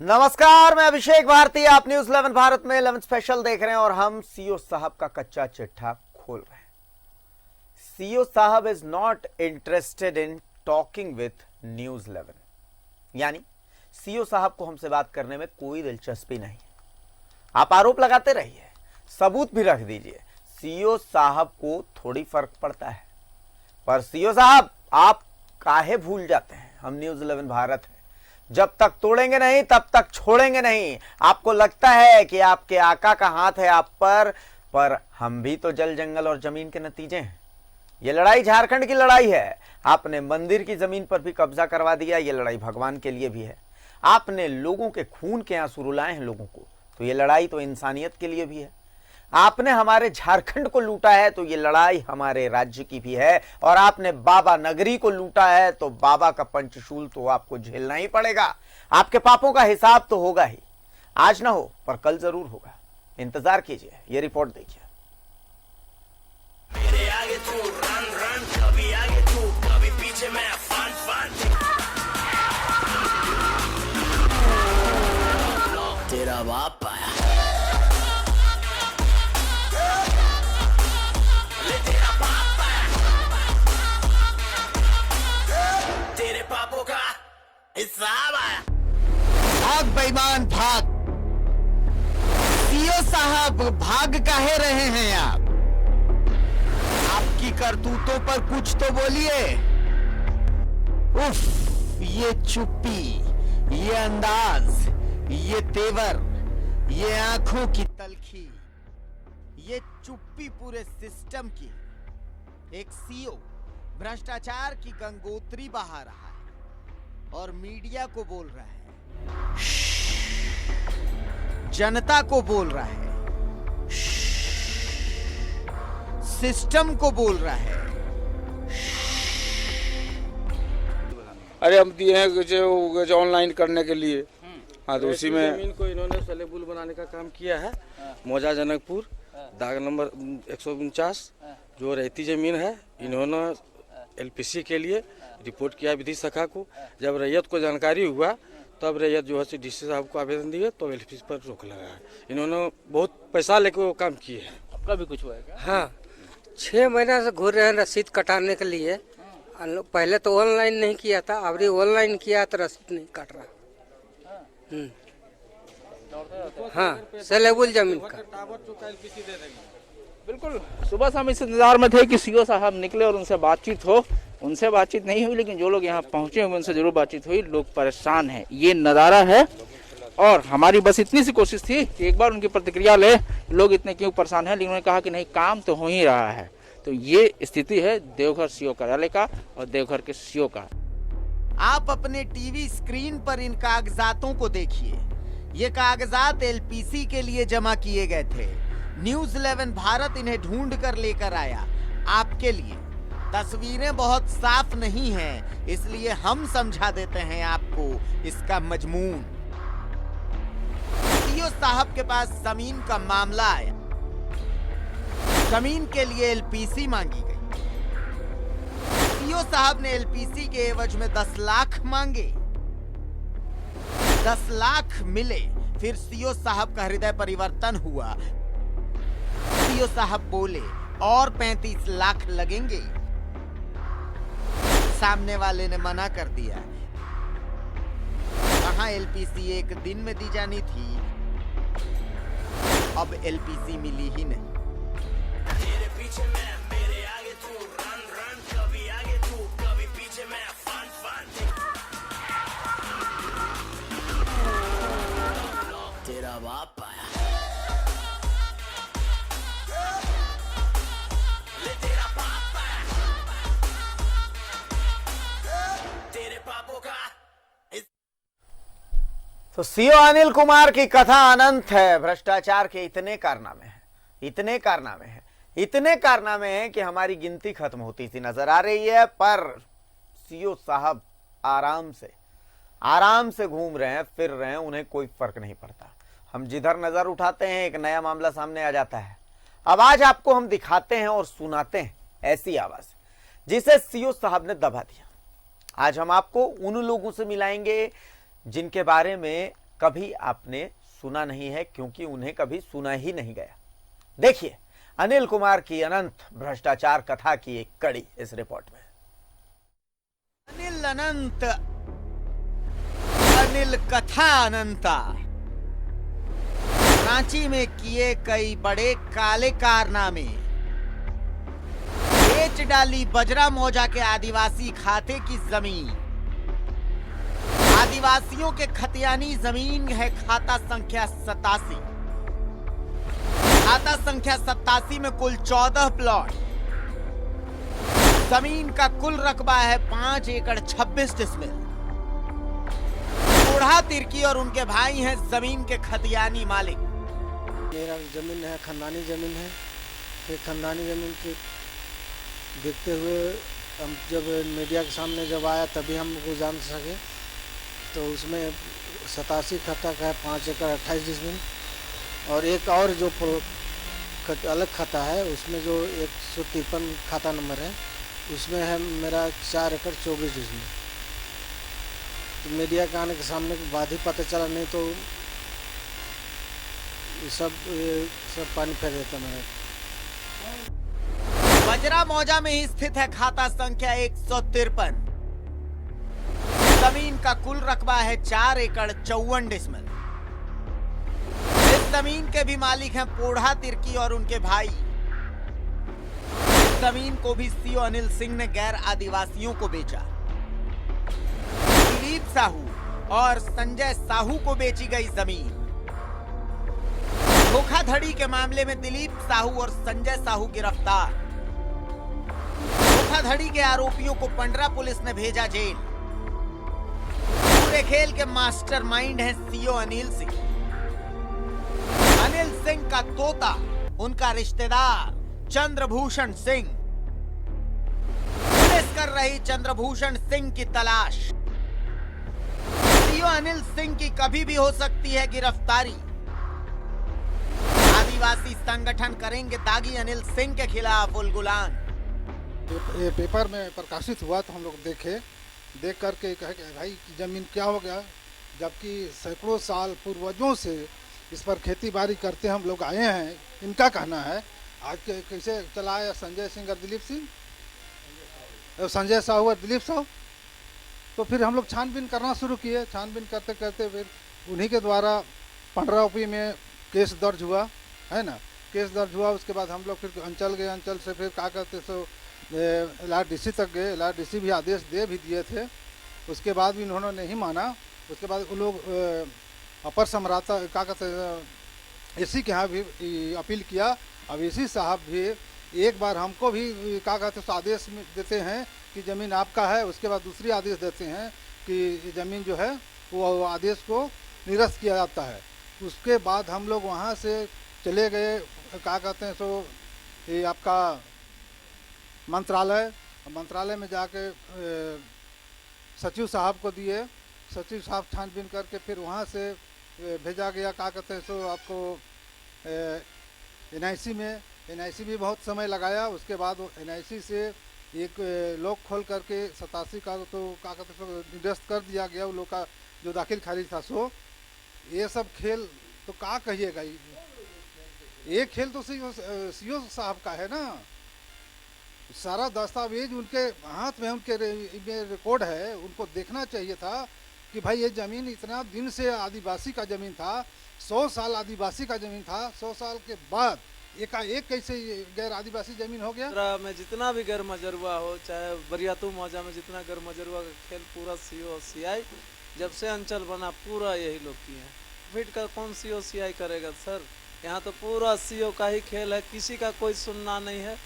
नमस्कार, मैं अभिषेक भारती। आप न्यूज 11 भारत में 11 स्पेशल देख रहे हैं और हम सीओ साहब का कच्चा चिट्ठा खोल रहे हैं। सीओ साहब is not interested in talking with news 11, यानी सीओ साहब को हमसे बात करने में कोई दिलचस्पी नहीं है। आप आरोप लगाते रहिए, सबूत भी रख दीजिए, सीओ साहब को थोड़ी फर्क पड़ता है। पर सीओ साहब, आप काहे भूल जाते हैं हम न्यूज 11 भारत है। जब तक तोड़ेंगे नहीं तब तक छोड़ेंगे नहीं। आपको लगता है कि आपके आका का हाथ है आप पर हम भी तो जल जंगल और जमीन के नतीजे हैं। ये लड़ाई झारखंड की लड़ाई है। आपने मंदिर की जमीन पर भी कब्जा करवा दिया, ये लड़ाई भगवान के लिए भी है। आपने लोगों के खून के आंसू रुलाए हैं लोगों को, तो ये लड़ाई तो इंसानियत के लिए भी है। आपने हमारे झारखंड को लूटा है, तो ये लड़ाई हमारे राज्य की भी है। और आपने बाबा नगरी को लूटा है, तो बाबा का पंचशूल तो आपको झेलना ही पड़ेगा। आपके पापों का हिसाब तो होगा ही। आज ना हो पर कल जरूर होगा। इंतजार कीजिए, ये रिपोर्ट देखिए। मेरे आगे तू रन रन, कभी आगे तू कभी पीछे मैं फन फन। तेरा बाप आया, ले तेरा बाप आया, तेरे पापों का हिसाब आया। भाग बेईमान भाग। सीओ साहब, भाग काहे रहे हैं आप? आपकी करतूतों पर कुछ तो बोलिए। उफ, ये चुप्पी, ये अंदाज, ये तेवर, ये आंखों की तलखी, ये चुप्पी पूरे सिस्टम की। एक सीओ भ्रष्टाचार की गंगोत्री बहा रहा है और मीडिया को बोल रहा है, जनता को बोल रहा है, सिस्टम को बोल रहा है। अरे हम दिए हैं जो ऑनलाइन करने के लिए। हाँ, तो उसी में जमीन को इन्होंने सलेबुल बनाने का काम किया है। मौजा जनकपुर दाग नंबर 149 जो रहती जमीन है, इन्होंने एलपीसी के लिए रिपोर्ट किया विधि शाखा को। जब रैयत को जानकारी हुआ तब रैयत जो है डीसी साहब को आवेदन दिए, तो एलपीसी पर रोक लगा है। इन्होंने बहुत पैसा लेके वो काम किए हैं। आपका भी कुछ हुआ है क्या? हाँ, 6 महीना से घूर रहे हैं रसीद कटाने के लिए। पहले तो ऑनलाइन नहीं किया था, अब ऑनलाइन किया तो रसीद नहीं कट रहा। हाँ, सलेबुल जमीन का। बिल्कुल, सुबह से हम इस इंतजार में थे कि सीओ साहब निकले और उनसे बातचीत हो। उनसे बातचीत नहीं हुई, लेकिन जो लोग यहाँ पहुंचे हुए उनसे जरूर बातचीत हुई। लोग परेशान हैं, ये नज़ारा है। और हमारी बस इतनी सी कोशिश थी कि एक बार उनकी प्रतिक्रिया ले, लोग इतने क्यों परेशान हैं। लेकिन उन्होंने कहा कि नहीं, काम तो हो ही रहा है। तो ये स्थिति है देवघर सीओ कार्यालय का और देवघर के सीओ का। आप अपने टीवी स्क्रीन पर इन कागजातों को देखिए। ये कागजात एलपीसी के लिए जमा किए गए थे। न्यूज 11 भारत इन्हें ढूंढ कर लेकर आया आपके लिए। तस्वीरें बहुत साफ नहीं हैं, इसलिए हम समझा देते हैं आपको इसका मजमून। सीओ साहब के पास जमीन का मामला आया। जमीन के लिए एलपीसी मांगी गई। सीओ साहब ने एलपीसी के एवज में 10 लाख मांगे। 10 लाख मिले। फिर सीओ साहब का हृदय परिवर्तन हुआ। सीओ साहब बोले और 35 लाख लगेंगे। सामने वाले ने मना कर दिया। कहां एलपीसी एक दिन में दी जानी थी, अब एलपीसी मिली ही नहीं। तेरे पीछे मैं, मेरे आगे तू रन रन, कभी आगे तू कभी पीछे मैं फन फन। तेरा बाप आया, ले तेरा बाप आया, तेरे पापों का। तो सीओ अनिल कुमार की कथा अनंत है। भ्रष्टाचार के इतने कारनामे हैं, इतने कारनामे हैं, इतने कारनामे हैं कि हमारी गिनती खत्म होती सी नजर आ रही है। पर सीओ साहब आराम से घूम रहे हैं, फिर रहे हैं, उन्हें कोई फर्क नहीं पड़ता। हम जिधर नजर उठाते हैं एक नया मामला सामने आ जाता है। अब आज आपको हम दिखाते हैं और सुनाते हैं ऐसी आवाज जिसे सीओ साहब ने दबा दिया। आज हम आपको उन लोगों से मिलाएंगे जिनके बारे में कभी आपने सुना नहीं है, क्योंकि उन्हें कभी सुना ही नहीं गया। देखिए अनिल कुमार की अनंत भ्रष्टाचार कथा की एक कड़ी इस रिपोर्ट में। अनिल अनंत, अनिल कथा अनंता। रांची में किए कई बड़े काले कारनामे, बेच डाली बजरा मौजा के आदिवासी खाते की जमीन। आदिवासियों के खतियानी जमीन है खाता संख्या 87। खाता संख्या 87 में कुल 14 प्लॉट। जमीन का कुल रकबा है 5 एकड़ 26 डिसमिल। बूढ़ा तिर्की और उनके भाई हैं जमीन के खतियानी मालिक। मेरा जमीन है, खानदानी जमीन है। फिर खानदानी जमीन के देखते हुए हम जब मीडिया के सामने जब आया तभी हम को जान सके। तो उसमें 87 खाता का है 5 एकड़ 28 डिसमिल। और एक और जो अलग खाता है उसमें जो 153 खाता नंबर है उसमें है मेरा 4 एकड़ 24 डिसमिल। तो मीडिया के आने के सामने बाद ही पता चला, नहीं तो ये सब पानी फेर देता मेरा। बजरा मौजा में ही स्थित है खाता संख्या 153। जमीन का कुल रकबा है 4 एकड़ 54 डिसमिल। इस जमीन के भी मालिक हैं पोढ़ा तिर्की और उनके भाई। इस जमीन को भी सीओ अनिल सिंह ने गैर आदिवासियों को बेचा। दिलीप साहू और संजय साहू को बेची गई जमीन। धोखाधड़ी के मामले में दिलीप साहू और संजय साहू गिरफ्तार। धोखाधड़ी के आरोपियों को पंडरा पुलिस ने भेजा जेल। पूरे खेल के मास्टरमाइंड हैं सीओ अनिल सिंह। अनिल सिंह का तोता उनका रिश्तेदार चंद्रभूषण सिंह। पुलिस कर रही चंद्रभूषण सिंह की तलाश। सीओ अनिल सिंह की कभी भी हो सकती है गिरफ्तारी। आदिवासी संगठन करेंगे दागी अनिल सिंह के खिलाफ उलगुलान। ये पेपर में प्रकाशित हुआ तो हम लोग देख करके कहे कि भाई जमीन क्या हो गया, जबकि सैकड़ों साल पूर्वजों से इस पर खेती बाड़ी करते हम लोग आए हैं। इनका कहना है आज के कैसे चलाया संजय सिंह और दिलीप सिंह, संजय साहू और दिलीप साहू। तो फिर हम लोग छानबीन करना शुरू किए। छानबीन करते करते फिर उन्हीं के द्वारा पंडरा ओपी में केस दर्ज हुआ, है ना। केस दर्ज हुआ, उसके बाद हम लोग फिर अंचल गए। अंचल से फिर क्या करते सो LRDC तक गए। LRDC भी आदेश दे भी दिए थे, उसके बाद भी इन्होंने नहीं माना। उसके बाद वो लोग अपर सम्राता क्या कहते एसी के यहाँ भी अपील किया। अब एसी साहब भी एक बार हमको भी क्या कहते हैं आदेश देते हैं कि ज़मीन आपका है, उसके बाद दूसरी आदेश देते हैं कि ज़मीन जो है वो आदेश को निरस्त किया जाता है। उसके बाद हम लोग वहाँ से चले गए क्या कहते हैं सो ये आपका मंत्रालय में जाके सचिव साहब को दिए। सचिव साहब छानबीन करके फिर वहाँ से भेजा गया क्या कहते हैं सो आपको NIC में। NIC भी बहुत समय लगाया। उसके बाद वो NIC से एक लोग खोल करके 87 का तो क्या कहते हैं निरस्त कर दिया गया। वो लोग का जो दाखिल खारिज था सो ये सब खेल तो क्या कहिएगा। ये खेल तो सीओ साहब का है ना। सारा दस्तावेज उनके हाथ में, उनके रिकॉर्ड है। उनको देखना चाहिए था कि भाई ये ज़मीन इतना दिन से आदिवासी का ज़मीन था, 100 साल आदिवासी का ज़मीन था। 100 साल के बाद एकाएक कैसे गैर आदिवासी ज़मीन हो गया। में जितना भी गैर मजरुआ हो, चाहे बरियातू मौजा में जितना गैर मजरुआ का खेल पूरा CO CI जब से अंचल बना पूरा यही लोग किए हैं। फिट का कौन CO CI करेगा सर। यहाँ तो पूरा CO का ही खेल है, किसी का कोई सुनना नहीं है।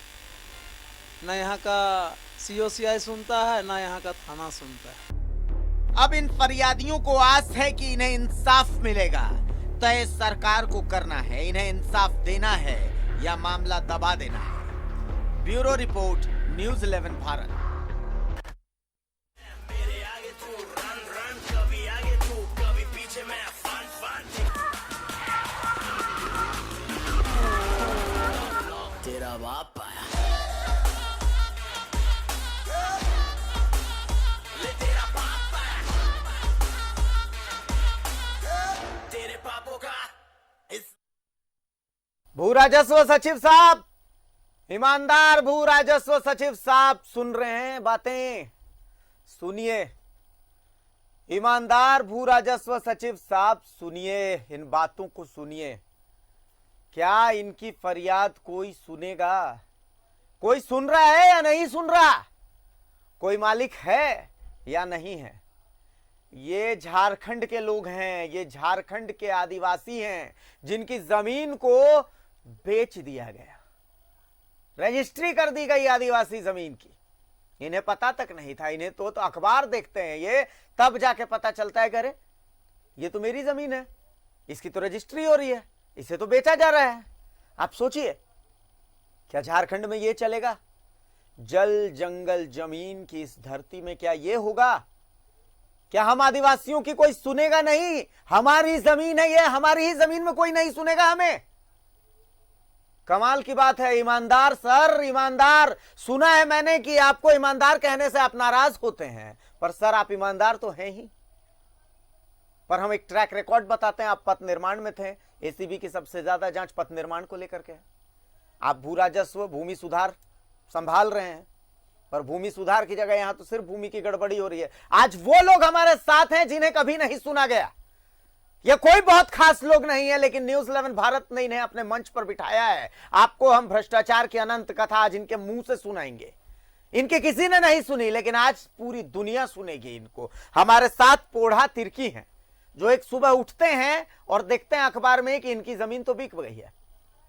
ना यहाँ का CO CI सुनता है, ना यहाँ का थाना सुनता है। अब इन फरियादियों को आस है कि इन्हें इंसाफ मिलेगा। तय सरकार को करना है, इन्हें इंसाफ देना है या मामला दबा देना है। Bureau report, news 11 Bharat. मेरे आगे तू रन रन, कभी आगे तू कभी पीछे मैं फन फन। तेरा बाप आया। ले तेरा बाप आया। भू राजस्व सचिव साहब, ईमानदार भू राजस्व सचिव साहब, सुन रहे हैं बातें? सुनिए, ईमानदार भू राजस्व सचिव साहब, सुनिए, इन बातों को सुनिए। क्या इनकी फरियाद कोई सुनेगा? कोई सुन रहा है या नहीं सुन रहा? कोई मालिक है या नहीं है? ये झारखंड के लोग हैं, ये झारखंड के आदिवासी हैं जिनकी जमीन को बेच दिया गया, रजिस्ट्री कर दी गई आदिवासी जमीन की। इन्हें पता तक नहीं था, इन्हें तो अखबार देखते हैं ये, तब जाके पता चलता है, करे ये तो मेरी जमीन है, इसकी तो रजिस्ट्री हो रही है, इसे तो बेचा जा रहा है। आप सोचिए, क्या झारखंड में ये चलेगा? जल जंगल जमीन की इस धरती में क्या ये होगा? क्या हम आदिवासियों की कोई सुनेगा नहीं? हमारी जमीन है ये, हमारी ही जमीन में कोई नहीं सुनेगा हमें। कमाल की बात है। ईमानदार सर, ईमानदार, सुना है मैंने कि आपको ईमानदार कहने से आप नाराज होते हैं, पर सर आप ईमानदार तो हैं ही। पर हम एक ट्रैक रिकॉर्ड बताते हैं। आप पथ निर्माण में थे, एसीबी की सबसे ज्यादा जांच पथ निर्माण को लेकर के है। आप भू राजस्व, भूमि सुधार संभाल रहे हैं, पर भूमि सुधार की जगह यहां तो सिर्फ भूमि की गड़बड़ी हो रही है। आज वो लोग हमारे साथ हैं जिन्हें कभी नहीं सुना गया। ये कोई बहुत खास लोग नहीं है, लेकिन न्यूज़ 11 भारत ने इन्हें अपने मंच पर बिठाया है। आपको हम भ्रष्टाचार की अनंत कथा आज इनके मुंह से सुनाएंगे। इनके किसी ने नहीं सुनी, लेकिन आज पूरी दुनिया सुनेगी इनको। हमारे साथ पोढ़ा तिर्की हैं, जो एक सुबह उठते हैं और देखते हैं अखबार में कि इनकी जमीन तो बिक गई है।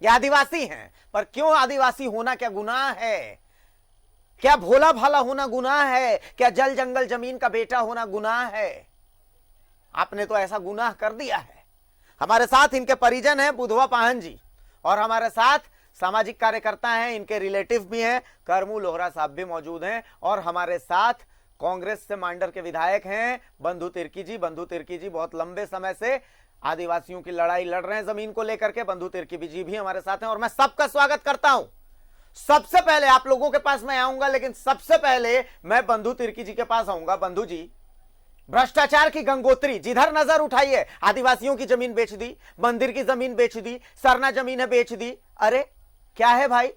ये आदिवासी हैं, पर क्यों आदिवासी होना क्या गुनाह है? क्या भोला भाला होना गुनाह है? क्या जल जंगल जमीन का बेटा होना गुनाह है? आपने तो ऐसा गुनाह कर दिया है। हमारे साथ इनके परिजन हैं बुधवा पाहन जी, और हमारे साथ सामाजिक कार्यकर्ता हैं, इनके रिलेटिव भी हैं, करमू लोहरा साहब भी मौजूद हैं, और हमारे साथ कांग्रेस से मांडर के विधायक हैं बंधु तिर्की जी। बंधु तिर्की जी बहुत लंबे समय से आदिवासियों की लड़ाई लड़ रहे हैं जमीन को लेकर के। बंधु तिर्की जी भी हमारे साथ हैं, और मैं सबका स्वागत करता हूं। सबसे पहले आप लोगों के पास मैं आऊंगा, लेकिन सबसे पहले मैं बंधु तिर्की जी के पास आऊंगा। बंधु जी, भ्रष्टाचार की गंगोत्री, जिधर नजर उठाइए आदिवासियों की जमीन बेच दी, मंदिर की जमीन बेच दी, सरना जमीन बेच दी। अरे क्या है भाई?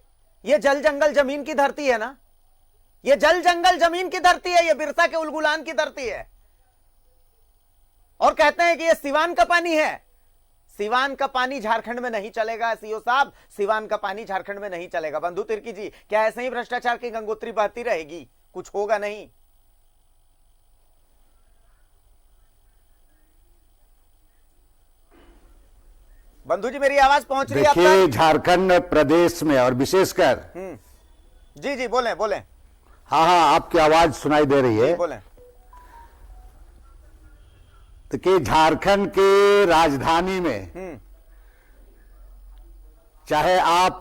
ये जल जंगल जमीन की धरती है ना, ये जल जंगल जमीन की धरती है, ये बिरसा के उलगुलान की धरती है। और कहते हैं कि ये सिवान का पानी है। सिवान का पानी झारखंड में नहीं चलेगा सीओ साहब, सिवान का पानी झारखंड में नहीं चलेगा। बंधु तिर्की जी, क्या ऐसे ही भ्रष्टाचार की गंगोत्री बहती रहेगी? कुछ होगा नहीं? बंधु जी, मेरी आवाज पहुंच रही है आप तक? देखिए, झारखंड प्रदेश में और विशेषकर जी जी बोलें बोलें। हाँ हाँ, आपकी आवाज सुनाई दे रही है। बोलें। देखिए, झारखंड के राजधानी में चाहे आप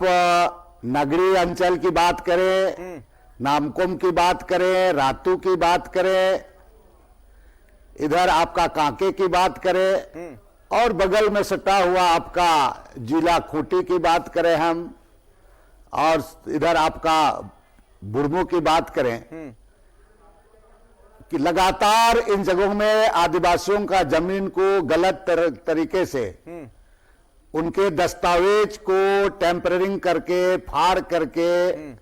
नगरीय अंचल की बात करें, नामकुम की बात करें, रातू की बात करें, इधर आपका कांके की बात करें, और बगल में सटा हुआ आपका जिला खूंटी की बात करें हम, और इधर आपका बुरमू की बात करें, कि लगातार इन जगहों में आदिवासियों का जमीन को गलत तरीके से उनके दस्तावेज को टेम्परिंग करके, फाड़ करके,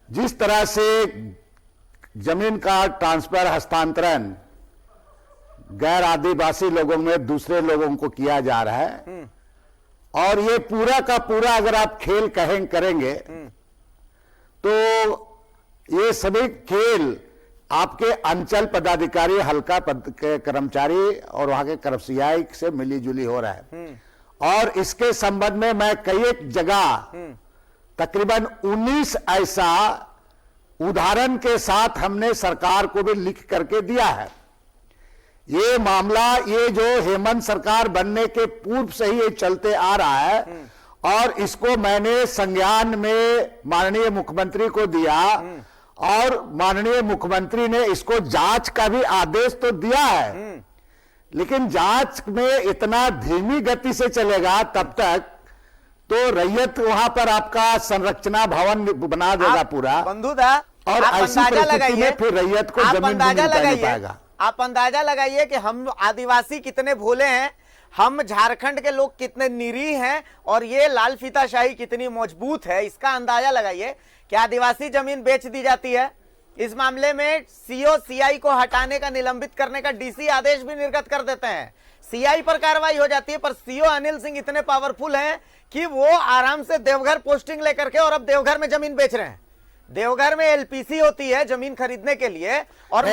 जिस तरह से जमीन का ट्रांसफर, हस्तांतरण गैर आदिवासी लोगों में दूसरे लोगों को किया जा रहा है। और ये पूरा का पूरा अगर आप खेल करेंगे तो ये सभी खेल आपके अंचल पदाधिकारी, हल्का पद के कर्मचारी और वहां के कर्मचारी से मिली जुली हो रहा है। और इसके संबंध में मैं कई एक जगह तकरीबन 19 ऐसा उदाहरण के साथ हमने सरकार को भी लिख करके दिया है। ये मामला, ये जो हेमंत सरकार बनने के पूर्व से ही ये चलते आ रहा है, और इसको मैंने संज्ञान में माननीय मुख्यमंत्री को दिया, और माननीय मुख्यमंत्री ने इसको जांच का भी आदेश तो दिया है। लेकिन जांच में इतना धीमी गति से चलेगा तब तक तो रैयत वहां पर आपका संरचना भवन बना देगा पूरा। बंधुदा, और ऐसी परिस्थिति में फिर रैयत को जमीन नहीं पाएगा। आप अंदाजा लगाइए कि हम आदिवासी कितने भोले हैं। हम झारखंड के लोग कितने निरीह हैं और ये लाल फीताशाही कितनी मजबूत है, इसका अंदाजा लगाइए कि आदिवासी जमीन बेच दी जाती है। इस मामले में सीओ सीआई को हटाने का, निलंबित करने का डीसी आदेश भी निर्गत कर देते हैं, सीआई पर कार्रवाई हो जाती है। पर सीओ अनिल सिंह इतने पावरफुल हैं कि वो आराम से देवघर पोस्टिंग लेकर के और अब देवघर में जमीन बेच रहे हैं। देवघर में एलपीसी होती है जमीन खरीदने के लिए और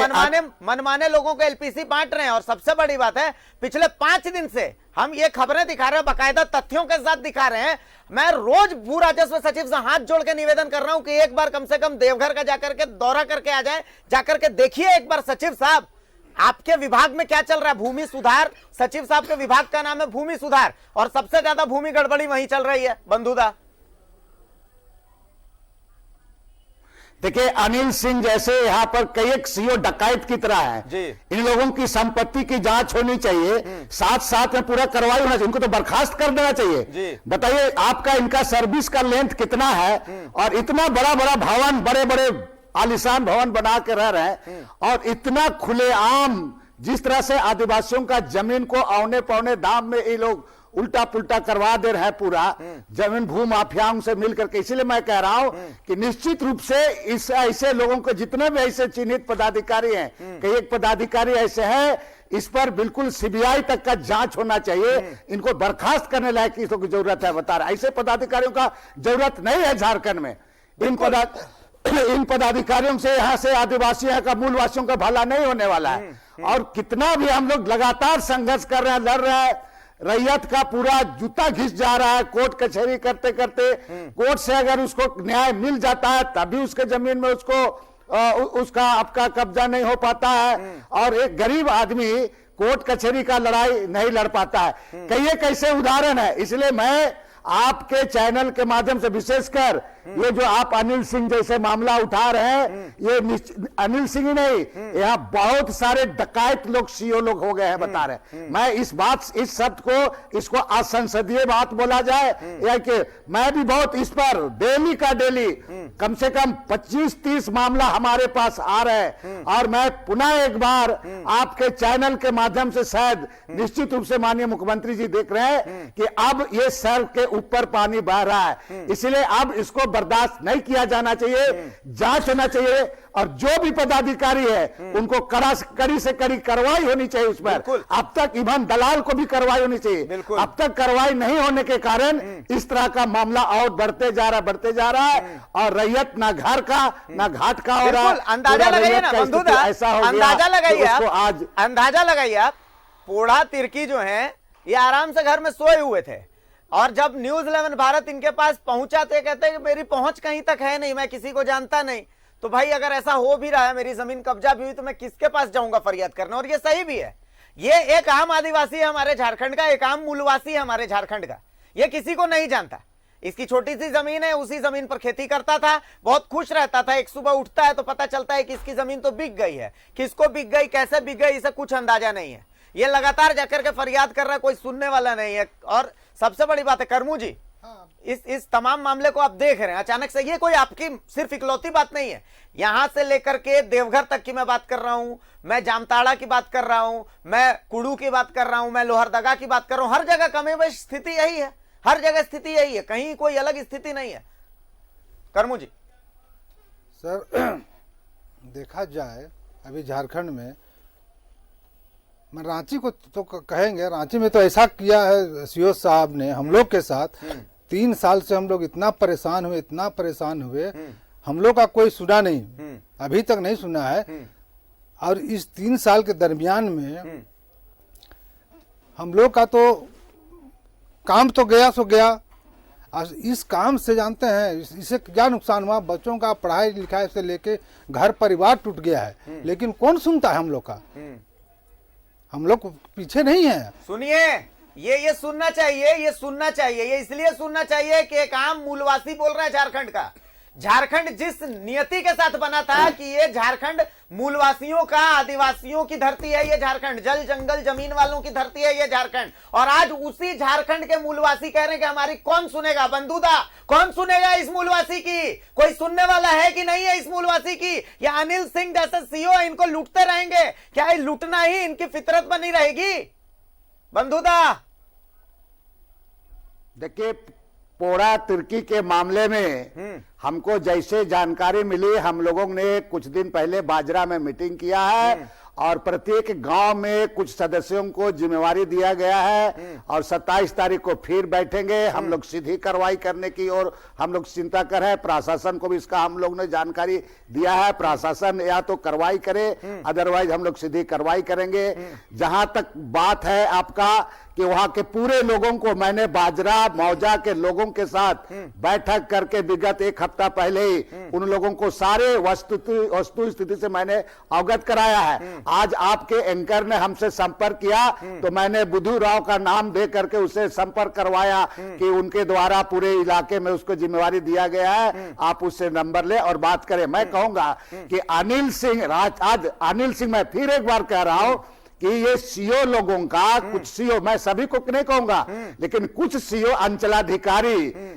मनमाने लोगों को एलपीसी बांट रहे हैं। और सबसे बड़ी बात है, पिछले 5 दिन से हम ये खबरें दिखा रहे हैं, बाकायदा तथ्यों के साथ दिखा रहे हैं। मैं रोज भू राजस्व सचिव से हाथ जोड़ के निवेदन कर रहा हूं कि एक बार कम से कम देवघर का जाकर के दौरा करके आ जाए, जाकर के देखिए एक बार। सचिव साहब, आपके विभाग में क्या चल रहा है? भूमि सुधार, सचिव साहब के विभाग का नाम है भूमि सुधार, और सबसे ज्यादा भूमि गड़बड़ी वहीं चल रही है। बंधुदा, देखिए, अनिल सिंह जैसे यहाँ पर कई एक सीओ डकैत की तरह है जी। इन लोगों की संपत्ति की जांच होनी चाहिए, साथ साथ में पूरा कार्रवाई होना चाहिए, उनको तो बर्खास्त कर देना चाहिए। बताइए, आपका इनका सर्विस का लेंथ कितना है और इतना बड़ा बड़ा भवन, बड़े बड़े आलिशान भवन बना के रह रहे हैं और इतना खुलेआम जिस तरह से आदिवासियों का जमीन को औने पौने दाम में ये लोग उल्टा पुल्टा करवा दे रहे हैं पूरा जमीन भू माफियाओं से मिलकर के। इसीलिए मैं कह रहा हूं कि निश्चित रूप से इस ऐसे लोगों को, जितने भी ऐसे चिन्हित पदाधिकारी हैं, कई एक पदाधिकारी ऐसे हैं, इस पर बिल्कुल सीबीआई तक का जांच होना चाहिए। इनको बर्खास्त करने लायक की जरूरत है। बता रहा, ऐसे पदाधिकारियों का जरूरत नहीं है झारखंड में। इन पदाधिकारियों से यहाँ से आदिवासियों का, मूलवासियों का भला नहीं होने वाला है। और कितना भी हम लोग लगातार संघर्ष कर रहे हैं, लड़ रहे हैं, रैयत का पूरा जूता घिस जा रहा है। कोर्ट कचहरी करते करते कोर्ट से अगर उसको न्याय मिल जाता है तभी उसके जमीन में उसका आपका कब्जा नहीं हो पाता है। और एक गरीब आदमी कोर्ट कचहरी का लड़ाई नहीं लड़ पाता है। कई एक ऐसे उदाहरण है। इसलिए मैं आपके चैनल के माध्यम से विशेषकर ये जो आप अनिल सिंह जैसे मामला उठा रहे हैं, ये अनिल सिंह ही नहीं, यहाँ बहुत सारे डकैत लोग, सीओ लोग हो गए हैं, बता रहे। मैं इस शब्द को, इसको असंसदीय बात बोला जाए या कि मैं भी बहुत इस पर डेली का डेली कम से कम 25-30 मामला हमारे पास आ रहे हैं। और मैं पुनः एक बार आपके चैनल के माध्यम से, शायद निश्चित रूप से माननीय मुख्यमंत्री जी देख रहे हैं कि अब ये सर के ऊपर पानी बह रहा है, इसलिए अब इसको बर्दाश्त नहीं किया जाना चाहिए, जांच होना चाहिए। और जो भी पदाधिकारी है उनको कड़ी से कड़ी कार्रवाई होनी चाहिए उस पर। अब तक इवन दलाल को भी कार्रवाई होनी चाहिए। अब तक कार्रवाई नहीं होने के कारण इस तरह का मामला और बढ़ते जा रहा है और रैयत ना घर का ना घाट का हो रहा है। अंदाजा लगाइए ना बंधुदा, ऐसा हो अंदाजा लगाइए आप, आज अंदाजा लगाइए आप। पोढ़ा तिर्की जो है ये आराम से घर में सोए हुए थे और जब न्यूज 11 भारत इनके पास पहुंचा तो कहते हैं कि मेरी पहुंच कहीं तक है नहीं, मैं किसी को जानता नहीं। तो भाई अगर ऐसा हो भी रहा है, मेरी जमीन कब्जा भी हुई, तो मैं किसके पास जाऊंगा फरियाद करने? और ये सही भी है। ये एक आम आदिवासी है हमारे झारखंड का, एक आम मूलवासी है हमारे झारखंड का, ये किसी को नहीं जानता। इसकी छोटी सी जमीन है, उसी जमीन पर खेती करता था, बहुत खुश रहता था। एक सुबह उठता है तो पता चलता है कि इसकी जमीन तो बिक गई है। किसको बिक गई, कैसे बिक गई, इसे कुछ अंदाजा नहीं है। ये लगातार जाकर के फरियाद कर रहा है, कोई सुनने वाला नहीं है। और सबसे बड़ी बात है करमू जी, इस तमाम मामले को आप देख रहे हैं अचानक से। ये कोई आपकी सिर्फ इकलौती बात नहीं है, यहां से लेकर के देवघर तक की मैं बात कर रहा हूं, मैं जामताड़ा की बात कर रहा हूं, मैं कुड़ू की बात कर रहा हूं, मैं लोहरदगा की बात कर रहा हूं। हर जगह कमेबश स्थिति यही है, हर जगह स्थिति यही है, कहीं कोई अलग स्थिति नहीं है। करमू जी सर, देखा जाए अभी झारखंड में, मैं रांची को तो कहेंगे, रांची में तो ऐसा किया है सीओ साहब ने हम लोग के साथ। 3 साल से हम लोग इतना परेशान हुए, हम लोग का कोई सुना नहीं, अभी तक नहीं सुना है। और इस 3 साल के दरमियान में हम लोग का तो काम तो गया सो गया। और इस काम से जानते हैं इससे क्या नुकसान हुआ? बच्चों का पढ़ाई लिखाई से लेके घर परिवार टूट गया है, लेकिन कौन सुनता है हम लोग का? हम लोग पीछे नहीं है। सुनिए, ये सुनना चाहिए, ये सुनना चाहिए। ये इसलिए सुनना चाहिए कि एक आम मूलवासी बोल रहा है झारखंड का। झारखंड जिस नियति के साथ बना था कि ये झारखंड मूलवासियों का, आदिवासियों की धरती है, ये झारखंड जल जंगल जमीन वालों की धरती है ये झारखंड। और आज उसी झारखंड के मूलवासी कह रहे हैं कि हमारी कौन सुनेगा? बंधुदा, कौन सुनेगा इस मूलवासी की? कोई सुनने वाला है कि नहीं है इस मूलवासी की? या अनिल सिंह जैसे सीओ इनको लूटते रहेंगे? क्या लूटना ही इनकी फितरत बनी रहेगी? बंधुदा, देखिए, पोड़ा तिर्की के मामले में हमको जैसे जानकारी मिली, हम लोगों ने कुछ दिन पहले बाजरा में मीटिंग किया है और प्रत्येक गांव में कुछ सदस्यों को जिम्मेवारी दिया गया है और 27 तारीख को फिर बैठेंगे। हम लोग सीधी कार्रवाई करने की और हम लोग चिंता कर रहे हैं। प्रशासन को भी इसका हम लोग ने जानकारी दिया है। प्रशासन या तो कार्रवाई करे, अदरवाइज हम लोग सीधी कार्रवाई करेंगे। जहां तक बात है आपका कि वहां के पूरे लोगों को मैंने बाजरा मौजा के लोगों के साथ बैठक करके विगत एक हफ्ता पहले ही उन लोगों को सारे वस्तु स्थिति से मैंने अवगत कराया है। आज आपके एंकर ने हमसे संपर्क किया तो मैंने बुद्धू राव का नाम दे करके उसे संपर्क करवाया कि उनके द्वारा पूरे इलाके में उसको जिम्मेवारी दिया गया है, आप उससे नंबर ले और बात करें। मैं कहूंगा कि अनिल सिंह आज अनिल सिंह, मैं फिर एक बार कह रहा हूं कि ये सीओ लोगों का, कुछ सीओ, मैं सभी को नहीं कहूंगा, लेकिन कुछ सीओ अंचलाधिकारी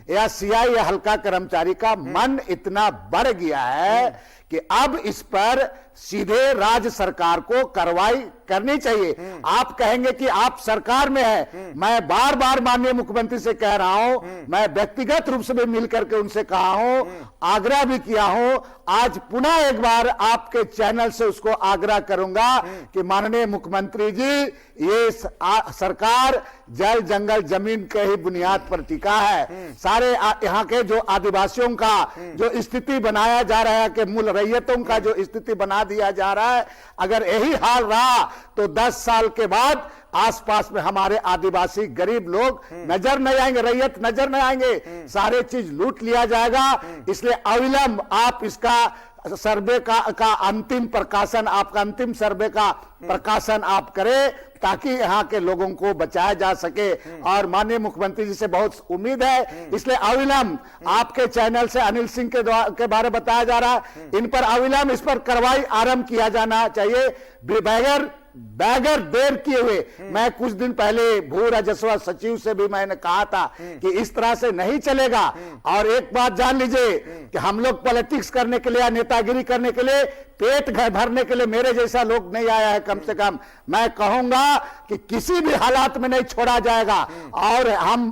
या सीआई या हल्का कर्मचारी का मन इतना बढ़ गया है कि अब इस पर सीधे राज्य सरकार को कार्रवाई करनी चाहिए। आप कहेंगे कि आप सरकार में है, मैं बार बार माननीय मुख्यमंत्री से कह रहा हूं, मैं व्यक्तिगत रूप से भी मिलकर के उनसे कहा हूं, आग्रह भी किया हूं। आज पुनः एक बार आपके चैनल से उसको आग्रह करूंगा कि माननीय मुख्यमंत्री जी, ये सरकार जल जंगल जमीन के ही बुनियाद पर टिका है। सारे यहाँ के जो आदिवासियों का जो स्थिति बनाया जा रहा है, कि मूल रैयतों का जो स्थिति बना दिया जा रहा है, अगर यही हाल रहा तो 10 साल के बाद आसपास में हमारे आदिवासी गरीब लोग नजर नहीं आएंगे, रैयत नजर नहीं आएंगे, सारे चीज लूट लिया जाएगा। इसलिए अविलंब आप इसका सर्वे का अंतिम प्रकाशन, आपका अंतिम सर्वे का प्रकाशन आप करें ताकि यहाँ के लोगों को बचाया जा सके। और माननीय मुख्यमंत्री जी से बहुत उम्मीद है, इसलिए अविलंब आपके चैनल से अनिल सिंह के बारे में बताया जा रहा है, इन पर अविलंब इस पर कार्रवाई आरंभ किया जाना चाहिए बगैर देर किए हुए। मैं कुछ दिन पहले भू राजस्व सचिव से भी मैंने कहा था कि इस तरह से नहीं चलेगा। और एक बात जान लीजिए कि हम लोग पॉलिटिक्स करने के लिए या नेतागिरी करने के लिए, पेट भरने के लिए मेरे जैसा लोग नहीं आया है। कम से कम मैं कहूंगा कि किसी भी हालात में नहीं छोड़ा जाएगा। और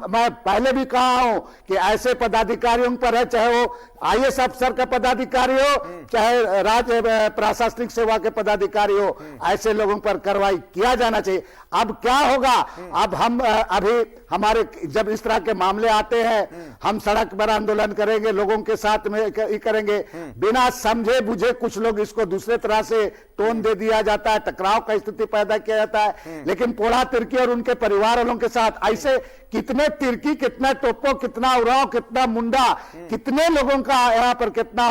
मैं पहले भी कहा हूं कि ऐसे पदाधिकारियों पर है, चाहे वो आईएएस अफसर का पदाधिकारी हो, चाहे राज्य प्रशासनिक सेवा के पदाधिकारी हो, ऐसे लोगों पर कार्रवाई किया जाना चाहिए। अब क्या होगा, अब हम अभी हमारे जब इस तरह के मामले आते हैं, हम सड़क पर आंदोलन करेंगे, लोगों के साथ में करेंगे, बिना समझे बुझे कुछ लोग इसको दूसरे तरह से टोन दे दिया जाता है, टकराव का स्थिति पैदा किया जाता है। लेकिन पोड़ा तिर्की और उनके परिवार वालों के साथ ऐसे कितने तिर्की, कितना टोपो, कितना उराव, कितना मुंडा, कितने लोगों का यहाँ पर कितना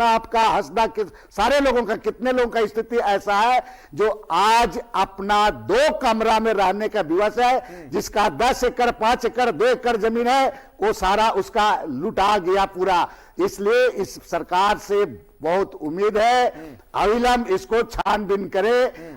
आपका हंसदा, सारे लोगों का, कितने लोगों का स्थिति ऐसा है जो आज अपना 2 कमरा में रहने का विवश है, जिसका 10 एकड़ 5 एकड़ 2 एकड़ जमीन है, वो सारा उसका लुटा गया पूरा। इसलिए इस सरकार से बहुत उम्मीद है, अविलंब इसको छानबीन करे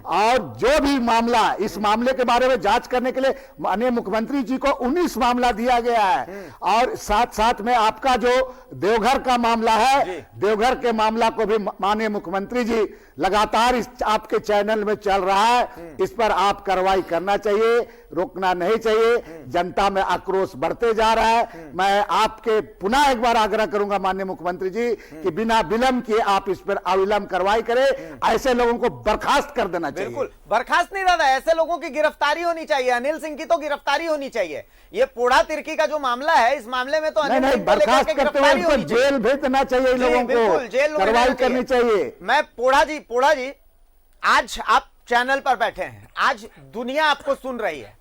और जो भी मामला, इस मामले के बारे में जांच करने के लिए माननीय मुख्यमंत्री जी को 19 मामला दिया गया है। और साथ साथ में आपका जो देवघर का मामला है, देवघर के मामला को भी माननीय मुख्यमंत्री जी लगातार इस आपके चैनल में चल रहा है, इस पर आप कार्रवाई करना चाहिए, रोकना नहीं चाहिए। जनता में आक्रोश बढ़ते जा रहा है। मैं आपके पुनः एक बार आग्रह करूंगा माननीय मुख्यमंत्री जी कि बिना विलंब किए आप इस पर अविलंब कार्रवाई करें, ऐसे लोगों को बर्खास्त कर देना चाहिए। बिल्कुल बर्खास्त नहीं दादा, ऐसे लोगों की गिरफ्तारी होनी चाहिए। अनिल सिंह की तो गिरफ्तारी होनी चाहिए। ये पोड़ा तिर्की का जो मामला है, इस मामले में तो अनिल सिंह को लेकर के गिरफ्तारी होनी चाहिए, जेल भेजना चाहिए, लोगों को जेल कार्रवाई करनी चाहिए। मैं पोड़ा जी आज आप चैनल पर बैठे हैं, आज दुनिया आपको सुन रही है,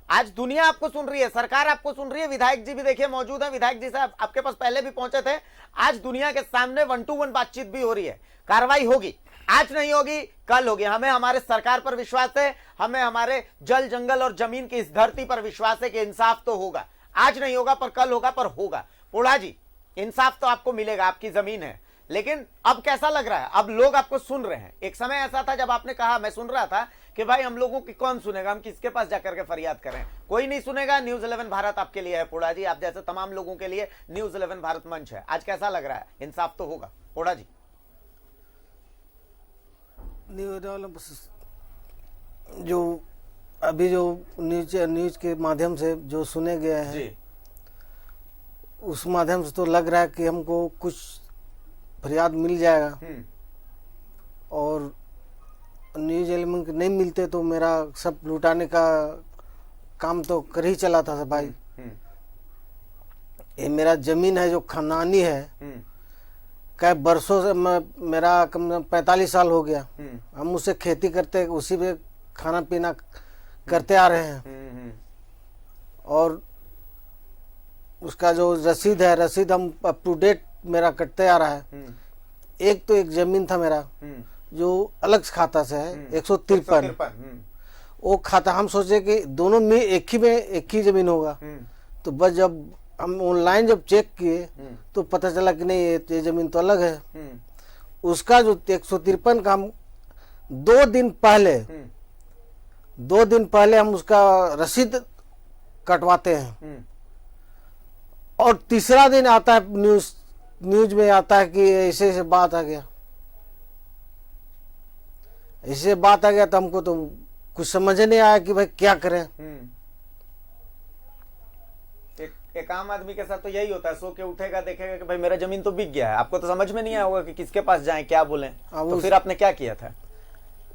आज दुनिया आपको सुन रही है, सरकार आपको सुन रही है, विधायक जी भी देखिए मौजूद है, विधायक जी साहब आपके पास पहले भी पहुंचे थे। आज दुनिया के सामने 1-to-1 बातचीत भी हो रही है। कार्रवाई होगी, आज नहीं होगी कल होगी। हमें हमारे सरकार पर विश्वास है, हमें हमारे जल जंगल और जमीन की इस धरती पर विश्वास है कि इंसाफ तो होगा। आज नहीं होगा पर कल होगा, पर होगा। पोड़ा जी, इंसाफ तो आपको मिलेगा, आपकी जमीन है। लेकिन अब कैसा लग रहा है, अब लोग आपको सुन रहे हैं। एक समय ऐसा था जब आपने कहा, मैं सुन रहा था कि भाई हम लोगों की कौन सुनेगा, हम किसके पास जाकर के फरियाद करें, कोई नहीं सुनेगा। न्यूज़ 11 भारत आपके लिए है पोड़ा जी, आप जैसे तमाम लोगों के लिए न्यूज़ 11 भारत मंच है। आज कैसा लग रहा है, इंसाफ तो होगा पोड़ा जी? जो अभी जो न्यूज के माध्यम से जो सुने गए हैं, उस माध्यम से तो लग रहा है कि हमको कुछ फरियाद मिल जाएगा, और न्यूज एलिमेंट नहीं मिलते तो मेरा सब लुटाने का काम तो कर ही चला था भाई। ये मेरा जमीन है जो खानदानी है, कई बरसों से मेरा कम से कम 45 साल हो गया, हम उससे खेती करते, उसी पे खाना पीना करते आ रहे हैं, और उसका जो रसीद है, रसीद हम अप टू डेट मेरा कटते आ रहा है। एक तो एक जमीन था मेरा जो अलग खाता से है 153, वो खाता हम सोचे कि दोनों में एक ही जमीन होगा, तो बस जब हम ऑनलाइन जब चेक किए तो पता चला कि नहीं ये जमीन तो अलग है। उसका जो 153 का हम 2 दिन पहले हम उसका रसीद कटवाते हैं, और तीसरा दिन आता है न्यूज में आता है कि ऐसे बात आ गया, ऐसे बात आ गया, तो हमको तो कुछ समझ नहीं आया कि भाई क्या करें। एक आम आदमी के साथ तो यही होता है, सो के उठेगा देखेगा कि भाई मेरा जमीन तो बिक गया है, आपको तो समझ में नहीं आया होगा कि किसके पास जाएं क्या बोलें, तो फिर आपने क्या किया था?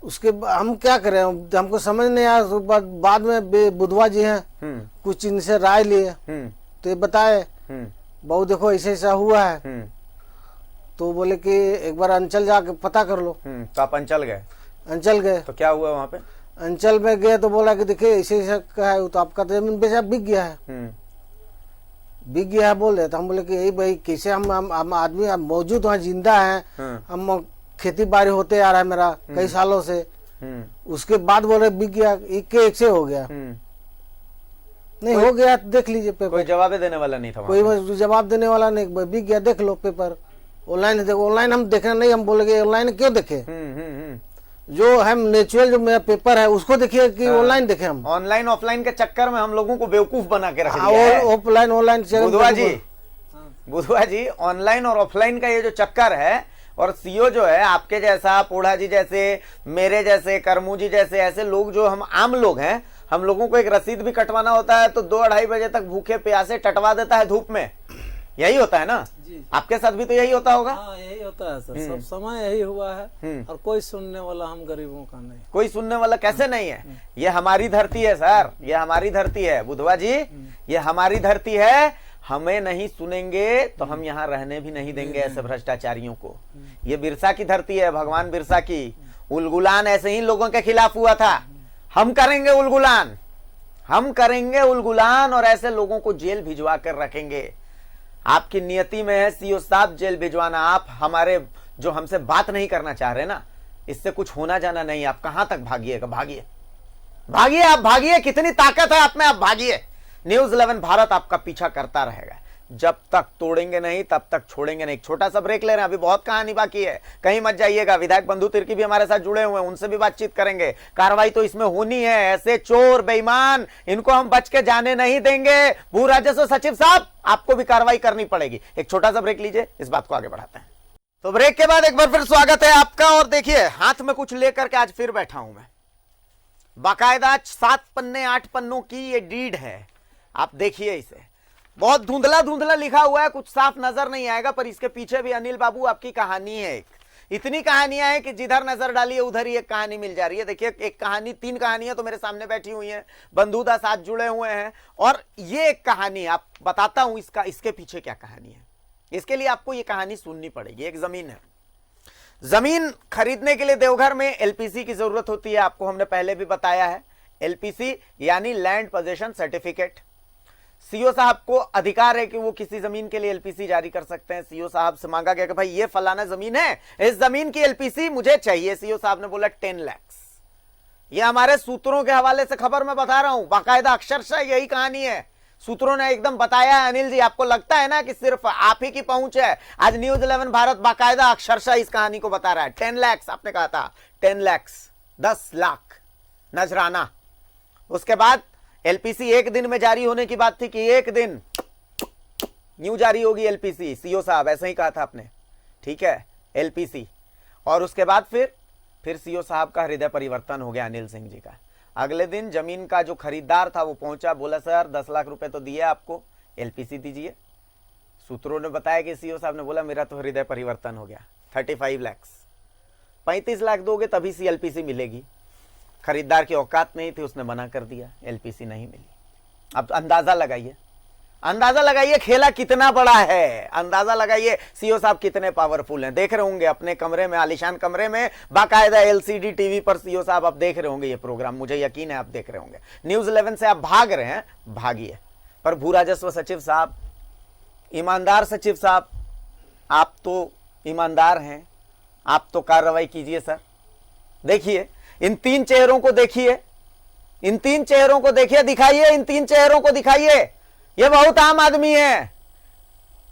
उसके हम क्या करें, हमको समझ नहीं आया। तो बाद में बुधवा जी हैं, कुछ इनसे राय लिए, तो ये बताए बहु देखो ऐसे ऐसा हुआ है, तो बोले कि एक बार अंचल जाके पता कर लो। तो आप अंचल गए? अंचल गए तो क्या हुआ वहां पे? अंचल में गए तो बोला कि देखिए ऐसे ऐसा का है, तो आपका तो जमीन बेचा बिक गया है, बिक गया है बोल रहे। तो हम बोले कि यही भाई कैसे हम आदमी मौजूद वहाँ जिंदा है, हम खेती बाड़ी होते आ रहा है मेरा कई सालों से, उसके बाद बोल रहे बिक गया, एक से हो गया। नहीं हो गया तो देख लीजिए पेपर, कोई जवाब देने वाला नहीं था, कोई जवाब देने वाला नहीं, बिक गया देख लो पेपर, ऑनलाइन देखो। ऑनलाइन हम देखना नहीं, हम बोलेंगे ऑनलाइन क्यों देखे, जो हम नेचुरल जो मेरा पेपर है उसको देखिए कि ऑनलाइन देखे। हम ऑनलाइन ऑफलाइन के चक्कर में हम लोगों को बेवकूफ बना के रख दिया है। ऑफलाइन ऑनलाइन बुधवा जी ऑनलाइन और ऑफलाइन का ये जो चक्कर है, और सीओ जो है आपके जैसा, पोढ़ा जी जैसे, मेरे जैसे, करमू जी जैसे, ऐसे लोग जो हम आम लोग हैं, हम लोगों को एक रसीद भी कटवाना होता है तो 2-2:30 बजे तक भूखे प्यासे टटवा देता है धूप में। यही होता है ना जी? आपके साथ भी तो यही होता होगा? हाँ यही होता है सर, सब समय यही हुआ है, और कोई सुनने वाला हम गरीबों का नहीं। कोई सुनने वाला कैसे नहीं है? ये हमारी धरती है सर, ये हमारी धरती है बुधवा जी, ये हमारी धरती है। हमें नहीं सुनेंगे तो हम यहाँ रहने भी नहीं देंगे ऐसे भ्रष्टाचारियों को। ये बिरसा की धरती है, भगवान बिरसा की। उलगुलान ऐसे ही लोगों के खिलाफ हुआ था। हम करेंगे उलगुलान, हम करेंगे उलगुलान, और ऐसे लोगों को जेल भिजवा कर रखेंगे। आपकी नियति में है सीओ साहब जेल भिजवाना। आप हमारे जो हमसे बात नहीं करना चाह रहे ना, इससे कुछ होना जाना नहीं। आप कहां तक भागिएगा? भागिए, भागिए, आप भागिए, कितनी ताकत है आप में, आप भागिए। न्यूज 11 भारत आपका पीछा करता रहेगा, जब तक तोड़ेंगे नहीं तब तक छोड़ेंगे नहीं। एक छोटा सा ब्रेक ले रहे हैं, अभी बहुत कहानी बाकी है, कहीं मत जाइएगा। विधायक बंधु तिर्की भी हमारे साथ जुड़े हुए हैं, उनसे भी बातचीत करेंगे। कार्रवाई तो इसमें होनी है, ऐसे चोर बेईमान इनको हम बच के जाने नहीं देंगे। भू राजस्व सचिव साहब, आपको भी कार्रवाई करनी पड़ेगी। एक छोटा सा ब्रेक लीजिए, इस बात को आगे बढ़ाते हैं। तो ब्रेक के बाद एक बार फिर स्वागत है आपका। और देखिए, हाथ में कुछ लेकर के आज फिर बैठा हूं मैं। बाकायदा 7 पन्ने 8 पन्नों की ये डीड है, आप देखिए इसे। बहुत धुंधला धुंधला लिखा हुआ है, कुछ साफ नजर नहीं आएगा, पर इसके पीछे भी अनिल बाबू आपकी कहानी है। इतनी कहानियां हैं कि जिधर नजर डालिए उधर ही एक कहानी मिल जा रही है। देखिए, एक कहानी, 3 कहानियां तो मेरे सामने बैठी हुई हैं, बंधुदा साथ जुड़े हुए हैं, और ये एक कहानी आप बताता हूं इसके पीछे क्या कहानी है। इसके लिए आपको ये कहानी सुननी पड़ेगी। एक जमीन है, जमीन खरीदने के लिए देवघर में एलपीसी की जरूरत होती है, आपको हमने पहले भी बताया है। एलपीसी यानी लैंड पोजीशन सर्टिफिकेट। सीओ साहब को अधिकार है कि वो किसी जमीन के लिए एलपीसी जारी कर सकते हैं। सीओ साहब से मांगा गया कि भाई ये फलाना जमीन है, इस जमीन की एलपीसी मुझे चाहिए। सीओ साहब ने बोला 10 लाख। ये हमारे सूत्रों के हवाले से खबर मैं बता रहा हूं, बाकायदा अक्षरशः यही कहानी है। सूत्रों ने एकदम बताया है। अनिल जी, आपको लगता है ना कि सिर्फ आप ही की पहुंच है? आज न्यूज 11 भारत बाकायदा अक्षरशः इस कहानी को बता रहा है। 10 लाख आपने कहा था, 10 लाख, 10 लाख नजराना। उसके बाद एलपीसी एक दिन में जारी होने की बात थी कि एक दिन न्यू जारी होगी एलपीसी। सीओ साहब ऐसा ही कहा था आपने, ठीक है, एलपीसी। और उसके बाद फिर सीओ साहब का हृदय परिवर्तन हो गया, अनिल सिंह जी का। अगले दिन जमीन का जो खरीदार था वो पहुंचा, बोला सर 10 लाख रुपए तो दिए आपको, एलपीसी दीजिए। सूत्रों ने बताया कि सीओ साहब ने बोला मेरा तो हृदय परिवर्तन हो गया, 35 लाख, 35 लाख दोगे तभी CLPC मिलेगी। खरीदार की औकात नहीं थी, उसने मना कर दिया, LPC नहीं मिली। अब अंदाजा लगाइए खेला कितना बड़ा है, अंदाजा लगाइए सीओ साहब कितने पावरफुल हैं। देख रहे होंगे अपने कमरे में, आलीशान कमरे में, बाकायदा LCD टीवी पर सीओ साहब आप देख रहे होंगे ये प्रोग्राम, मुझे यकीन है आप देख रहे होंगे। न्यूज़ 11 से आप भाग रहे हैं, भागिए। पर भू राजस्व सचिव साहब, ईमानदार सचिव साहब, आप तो ईमानदार हैं, आप तो कार्रवाई कीजिए सर। देखिए इन 3 चेहरों को देखिए, इन 3 चेहरों को देखिए, दिखाइए इन 3 चेहरों को दिखाइए। ये बहुत आम आदमी है,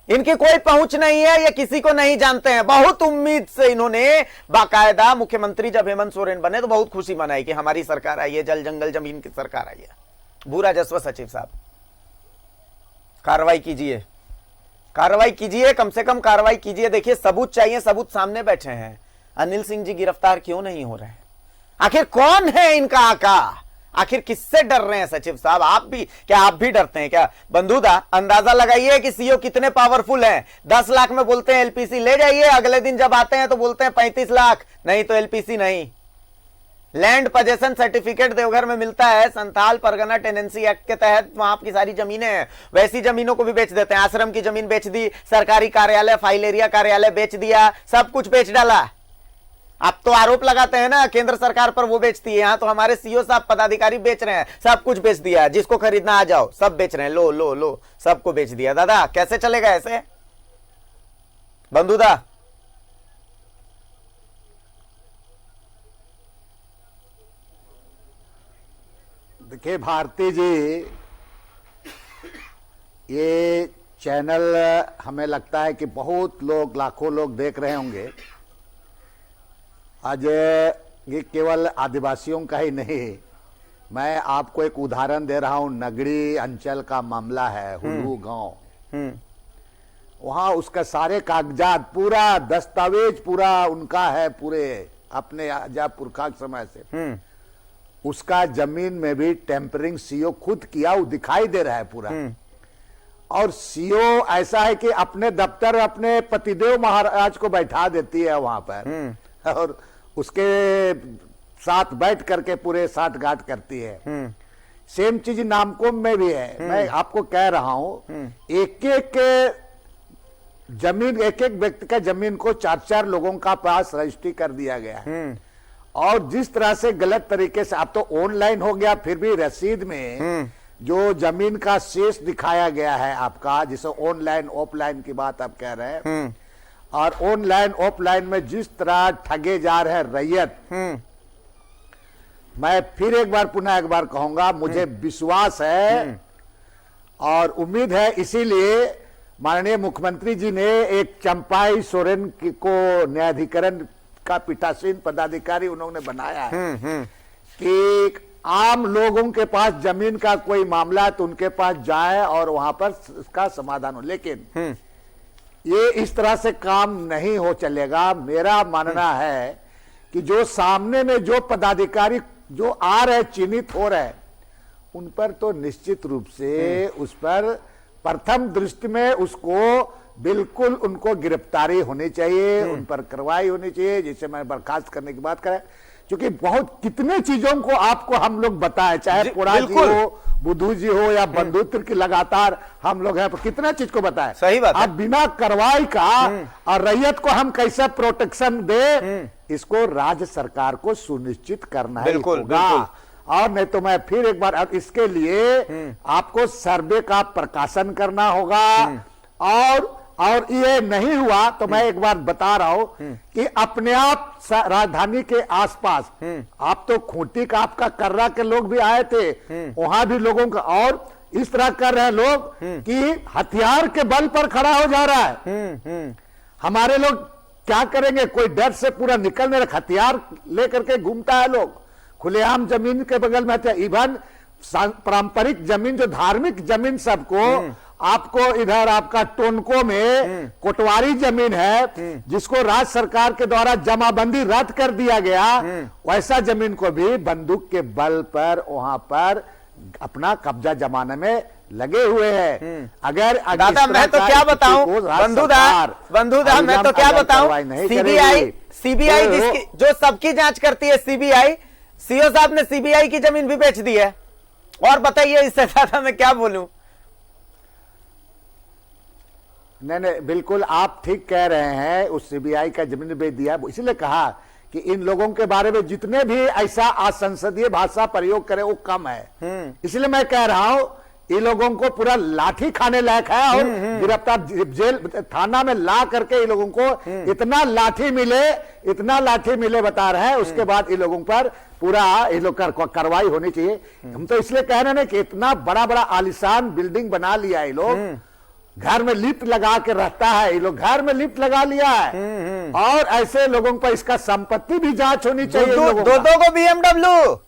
इनकी कोई पहुंच नहीं है, ये किसी को नहीं जानते हैं। बहुत उम्मीद से इन्होंने बाकायदा मुख्यमंत्री जब हेमंत सोरेन बने तो बहुत खुशी मनाई कि हमारी सरकार आई है, जल जंगल जमीन की सरकार आई है। भू राजस्व सचिव साहब कार्रवाई कीजिए, कार्रवाई कीजिए, कम से कम कार्रवाई कीजिए। देखिए सबूत चाहिए, सबूत सामने बैठे हैं। अनिल सिंह जी गिरफ्तार क्यों नहीं हो रहे हैं? आखिर कौन है इनका आका? आखिर किससे डर रहे हैं सचिव साहब? आप भी डरते हैं क्या? बंधुदा अंदाजा लगाइए कि सीओ कितने पावरफुल हैं। 10 लाख में बोलते हैं LPC ले जाइए, अगले दिन जब आते हैं तो बोलते हैं 35 लाख, नहीं तो LPC नहीं। लैंड पोजेशन सर्टिफिकेट देवघर में मिलता है, संथाल परगना टेनेंसी एक्ट के तहत वहां की सारी जमीनें हैं, वैसी जमीनों को भी बेच देते हैं। आश्रम की जमीन बेच दी, सरकारी कार्यालय, फाइल एरिया कार्यालय बेच दिया, सब कुछ बेच डाला। आप तो आरोप लगाते हैं ना केंद्र सरकार पर वो बेचती है, यहां तो हमारे सीओ साहब पदाधिकारी बेच रहे हैं, सब कुछ बेच दिया। जिसको खरीदना आ जाओ, सब बेच रहे हैं, लो लो लो, सबको बेच दिया। दादा कैसे चलेगा ऐसे? बंधुदा देखिए भारती जी, ये चैनल हमें लगता है कि बहुत लोग, लाखों लोग देख रहे होंगे। आज ये केवल आदिवासियों का ही नहीं, मैं आपको एक उदाहरण दे रहा हूं। नगड़ी अंचल का मामला है, हुलू गांव, वहां उसका सारे कागजात, पूरा दस्तावेज पूरा उनका है, पूरे अपने आजाद पुरखा के समय से। उसका जमीन में भी टेम्परिंग सीओ खुद किया, वो दिखाई दे रहा है पूरा। और सीओ ऐसा है कि अपने दफ्तर अपने पतिदेव महाराज को बैठा देती है वहां पर, और उसके साथ बैठ करके पूरे साठ गांठ करती है। सेम चीज नामकोम में भी है। मैं आपको कह रहा हूं, एक एक जमीन, एक एक व्यक्ति का जमीन को 4-4 लोगों का पास रजिस्ट्री कर दिया गया है। और जिस तरह से गलत तरीके से, अब तो ऑनलाइन हो गया, फिर भी रसीद में जो जमीन का शेष दिखाया गया है आपका, जिसे ऑनलाइन ऑफलाइन की बात आप कह रहे हैं, और ऑनलाइन ऑफलाइन में जिस तरह ठगे जा रहे हैं रैयत, मैं फिर एक बार पुनः एक बार कहूंगा, मुझे विश्वास है और उम्मीद है, इसीलिए माननीय मुख्यमंत्री जी ने एक चंपाई सोरेन को न्यायाधिकरण का पीठासीन पदाधिकारी उन्होंने बनाया है कि आम लोगों के पास जमीन का कोई मामला है तो उनके पास जाए और वहां पर इसका समाधान हो। लेकिन ये इस तरह से काम नहीं हो चलेगा। मेरा मानना है कि जो सामने में जो पदाधिकारी जो आ रहे, चिन्हित हो रहे, उन पर तो निश्चित रूप से उस पर प्रथम दृष्टि में उसको बिल्कुल उनको गिरफ्तारी होनी चाहिए, उन पर कार्रवाई होनी चाहिए, जिसे मैं बर्खास्त करने की बात करें। क्योंकि बहुत कितने चीजों को आपको हम लोग बताएं, चाहे पोड़ा जी हो, बुद्धू जी हो या बंधुत्व की, लगातार हम लोग हैं, कितना चीज को बताएं। सही बात है। अब बिना कार्रवाई का और रैयत को हम कैसे प्रोटेक्शन दे, इसको राज्य सरकार को सुनिश्चित करना है होगा। और नहीं तो मैं फिर एक बार, अब इसके लिए आपको सर्वे का प्रकाशन करना होगा। और ये नहीं हुआ तो मैं एक बार बता रहा हूं कि अपने आप राजधानी के आसपास, आप तो खूंटी का आपका कर्रा के लोग भी आए थे, वहां भी लोगों का, और इस तरह कर रहे हैं लोग कि हथियार के बल पर खड़ा हो जा रहा है। हमारे लोग क्या करेंगे? कोई डर से पूरा निकलने रख, हथियार लेकर के घूमता है लोग खुलेआम जमीन के बगल में। इवन पारंपरिक जमीन, जो धार्मिक जमीन, सबको आपको इधर आपका टोनको में कोटवारी जमीन है, जिसको राज्य सरकार के द्वारा जमाबंदी रद्द कर दिया गया, वैसा जमीन को भी बंदूक के बल पर वहां पर अपना कब्जा जमाने में लगे हुए हैं। अगर दादा मैं तो क्या बताऊं, बंधुदा मैं तो क्या बताऊं, सीबीआई जिसकी जो सबकी जांच करती है, सीबीआई, सीओ साहब ने सीबीआई की जमीन भी बेच दी है। और बताइए इससे ज्यादा मैं क्या बोलूं। नहीं, बिल्कुल आप ठीक कह रहे हैं। उस सीबीआई का जमीन बेच दिया, इसलिए कहा कि इन लोगों के बारे में जितने भी ऐसा असंसदीय भाषा प्रयोग करे वो कम है। इसलिए मैं कह रहा हूं इन लोगों को पूरा लाठी खाने लायक है, और गिरफ्तार जेल थाना में ला करके इन लोगों को इतना लाठी मिले बता रहे हैं। उसके बाद इन लोगों पर पूरा इन लोग कार्रवाई होनी चाहिए। हम तो इसलिए कह रहे हैं कि इतना बड़ा बड़ा आलिशान बिल्डिंग बना लिया ये लोग, घर में लिफ्ट लगा के रहता है, ये लोग घर में लिफ्ट लगा लिया है। और ऐसे लोगों पर इसका संपत्ति भी जांच होनी चाहिए। दो को बीएमडब्ल्यू,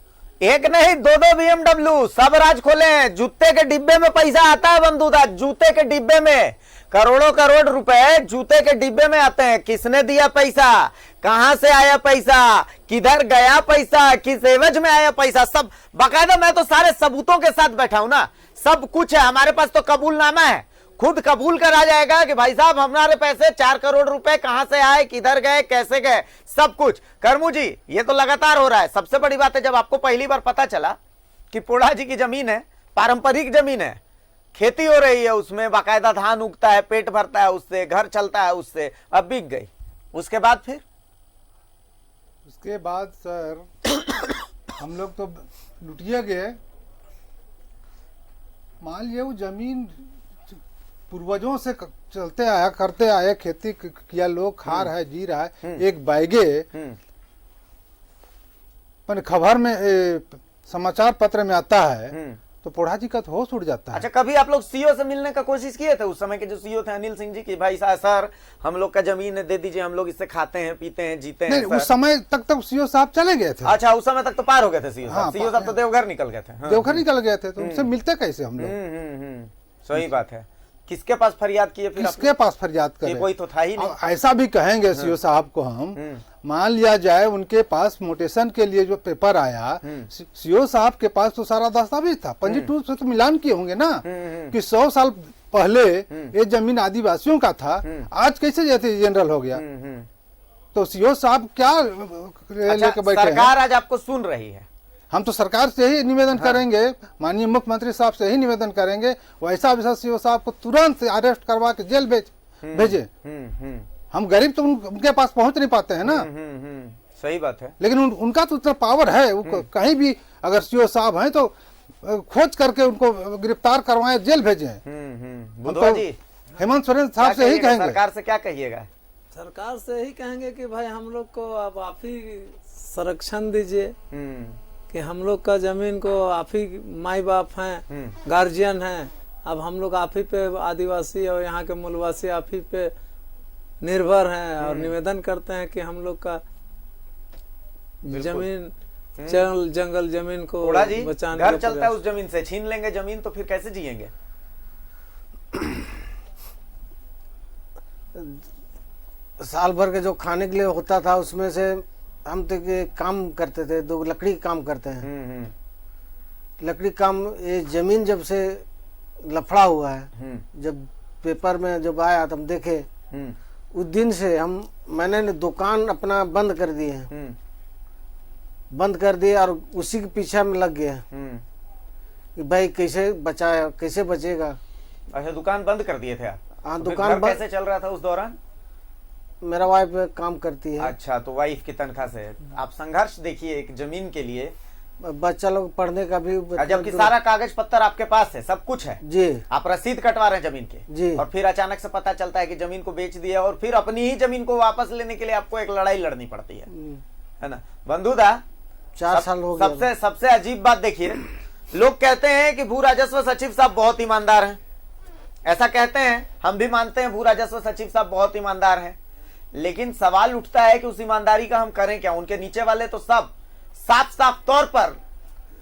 एक नहीं दो बीएमडब्ल्यू, सब राज खोले हैं। जूते के डिब्बे में पैसा आता है बंधुदा, जूते के डिब्बे में करोड़ों करोड़ रुपए जूते के डिब्बे में आते हैं। किसने दिया पैसा, कहां से आया पैसा, किधर गया पैसा, किस एवज में आया पैसा, सब बाकायदा मैं तो सारे सबूतों के साथ बैठा हूं ना, सब कुछ है हमारे पास। तो कबूलनामा है, खुद कबूल करा जाएगा कि भाई साहब हमारे पैसे 4 करोड़ रुपए कहां से आए, किधर गए, कैसे गए, सब कुछ। करमू जी ये तो लगातार हो रहा है। सबसे बड़ी बात है जब आपको पहली बार पता चला कि पोढ़ा जी की जमीन है, पारंपरिक जमीन है, खेती हो रही है, उसमें बाकायदा धान उगता है, पेट भरता है उससे, घर चलता है उससे, अब बिक गई, उसके बाद फिर उसके बाद सर हम लोग तो लुटिया गए। मान लिया वो जमीन पूर्वजों से चलते आया, करते आए, खेती किया, लोग खा रहा है, जी रहा है। एक बैगे पर खबर में समाचार पत्र में आता है तो पोढ़ा जी का तो होश उड़ जाता है। अच्छा, कभी आप लोग सीओ से मिलने का कोशिश किए थे? उस समय के जो सीओ थे अनिल सिंह जी की, भाई सर हम लोग का जमीन दे दीजिए, हम लोग इससे खाते हैं, पीते हैं, जीते हैं। उस समय तक तो सीओ साहब चले गए थे। अच्छा, उस समय तक तो पार हो गए थे सीओ साहब। सीओ साहब तो देवघर निकल गए थे। देवघर निकल गए थे, तो उनसे मिलते कैसे हम लोग? सही बात है। किसके पास फरियाद किए फिर? किसके पास फरियाद करें? कोई तो था ही नहीं। ऐसा भी कहेंगे सीओ साहब को हम, मान लिया जाए उनके पास मोटेशन के लिए जो पेपर आया, सीओ साहब के पास तो सारा दस्तावेज था, पंजी टू से तो मिलान किए होंगे ना कि 100 साल पहले ये जमीन आदिवासियों का था, आज कैसे जैसे जनरल हो गया? तो सीओ साहब क्या लेके बैठे हैं? सरकार आज आपको सुन रही है। हम तो सरकार से ही निवेदन करेंगे, माननीय मुख्यमंत्री साहब से ही निवेदन करेंगे, वैसा वैसा सीओ साहब को तुरंत अरेस्ट करवा के जेल भेजे। हम गरीब तो उनके पास पहुंच नहीं पाते हैं ना। सही बात है। लेकिन उनका तो उतना पावर है, वो कहीं भी अगर सीओ साहब हैं तो खोज करके उनको गिरफ्तार करवाएं, जेल भेजे। हेमंत सोरेन साहब से ही कहेंगे। सरकार से क्या कहिएगा? सरकार से ही कहेंगे कि भाई हम लोग को अब आप ही संरक्षण दीजिए, कि हम लोग का जमीन को आप ही माई बाप हैं, गार्जियन हैं, अब हम लोग आप ही पे आदिवासी और यहाँ के मूलवासी आप ही पे निर्भर हैं, और निवेदन करते हैं कि हम लोग का जमीन जंगल जमीन को बचाने। घर चलता है उस जमीन से, छीन लेंगे जमीन तो फिर कैसे जिएंगे? साल भर के जो खाने के लिए होता था उसमें से हम तो काम करते थे, 2 लकड़ी काम करते हैं। लकड़ी काम, ये जमीन जब से लफड़ा हुआ है, जब पेपर में जब आया तो हम देखे, उस दिन से मैंने दुकान अपना बंद कर दिए हैं, बंद कर दिए और उसी के पीछे में लग गया कि भाई कैसे बचाया, कैसे बचेगा। अच्छा, दुकान बंद कर दिए थे आप? हाँ, तो दुकान कैसे चल रहा था उस दौरान? मेरा वाइफ काम करती है। अच्छा, तो वाइफ की तनख्वाह से आप संघर्ष देखिए एक जमीन के लिए। बच्चा लोग पढ़ने का भी, जबकि सारा कागज पत्तर आपके पास है, सब कुछ है जी, आप रसीद कटवा रहे हैं जमीन के जी, और फिर अचानक से पता चलता है कि जमीन को बेच दिया, और फिर अपनी ही जमीन को वापस लेने के लिए आपको एक लड़ाई लड़नी पड़ती है ना बंधुदा? 4 साल हो गए। सबसे अजीब बात देखिए, लोग कहते हैं कि भू राजस्व सचिव साहब बहुत ईमानदार हैं, ऐसा कहते हैं, हम भी मानते हैं भू राजस्व सचिव साहब बहुत ईमानदार हैं, लेकिन सवाल उठता है कि उस ईमानदारी का हम करें क्या? उनके नीचे वाले तो सब साफ साफ तौर पर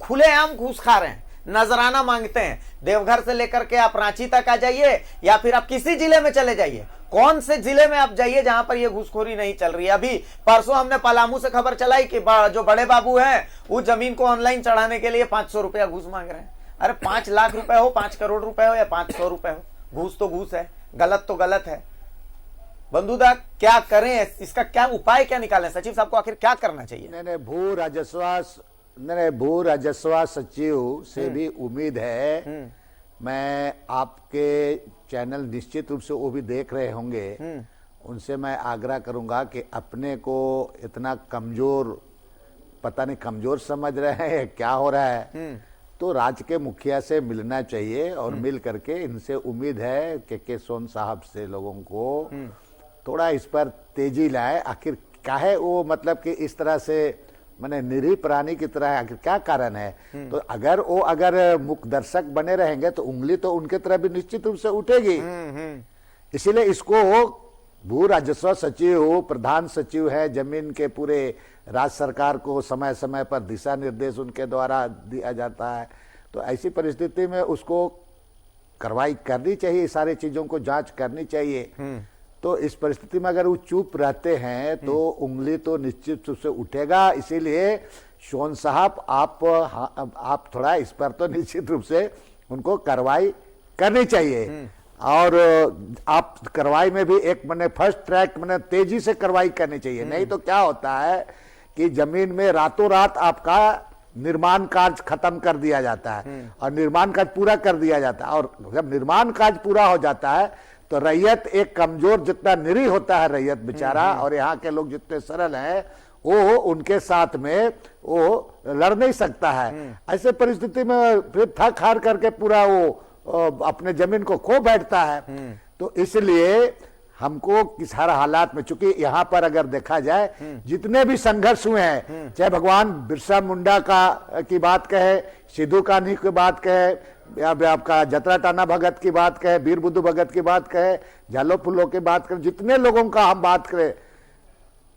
खुलेआम घूस खा रहे हैं, नजराना मांगते हैं। देवघर से लेकर के आप रांची तक आ जाइए या फिर आप किसी जिले में चले जाइए, कौन से जिले में आप जाइए जहां पर ये घूसखोरी नहीं चल रही है। अभी परसों हमने पलामू से खबर चलाई कि जो बड़े बाबू हैं वो जमीन को ऑनलाइन चढ़ाने के लिए 500 रुपया घूस मांग रहे हैं। अरे 5 लाख रुपए हो, 5 करोड़ रुपए हो या 500 रुपए हो, घूस तो घूस है, गलत तो गलत है। बंधुदा क्या करें, इसका क्या उपाय क्या निकालें? सचिव साहब को आखिर क्या करना चाहिए? नहीं, भू राजस्व सचिव से भी उम्मीद है, मैं आपके चैनल निश्चित रूप से वो भी देख रहे होंगे, उनसे मैं आग्रह करूंगा कि अपने को इतना कमजोर, पता नहीं कमजोर समझ रहे हैं क्या हो रहा है, तो राज्य के मुखिया से मिलना चाहिए और मिल करके इनसे उम्मीद है कि सोन साहब से लोगों को थोड़ा इस पर तेजी लाए। आखिर क्या है वो, मतलब कि इस तरह से माने निरीह प्राणी की तरह, आखिर क्या कारण है? तो अगर मुख दर्शक बने रहेंगे तो उंगली तो उनके तरफ भी निश्चित रूप से उठेगी। इसीलिए इसको भू राजस्व सचिव, प्रधान सचिव है जमीन के, पूरे राज्य सरकार को समय समय पर दिशा निर्देश उनके द्वारा दिया जाता है। तो ऐसी परिस्थिति में उसको कार्रवाई करनी चाहिए, सारी चीजों को जांच करनी चाहिए। तो इस परिस्थिति में अगर वो चुप रहते हैं तो उंगली तो निश्चित रूप से उठेगा। इसीलिए सोन साहब आप थोड़ा इस पर तो निश्चित रूप से उनको कार्रवाई करनी चाहिए। और आप कार्रवाई में भी एक मैंने फर्स्ट ट्रैक मैंने तेजी से कार्रवाई करनी चाहिए। नहीं तो क्या होता है कि जमीन में रातों रात आपका निर्माण कार्य खत्म कर दिया जाता है और निर्माण कार्य पूरा कर दिया जाता है, और जब निर्माण कार्य पूरा हो जाता है तो रैयत एक कमजोर, जितना निरीह होता है रैयत बेचारा, और यहाँ के लोग जितने सरल हैं वो उनके साथ में वो लड़ नहीं सकता है। ऐसे परिस्थिति में फिर थक हार करके पूरा वो अपने जमीन को खो बैठता है। तो इसलिए हमको किस हर हालात में, चूंकि यहाँ पर अगर देखा जाए जितने भी संघर्ष हुए हैं, चाहे भगवान बिरसा मुंडा की बात कहे, सिद्धू कान्ही की बात कहे, या आपका जतरा टाना भगत की बात कहे, वीर बुद्धू भगत की बात कहे, झालो फुल्लो की बात करें, जितने लोगों का हम बात करें,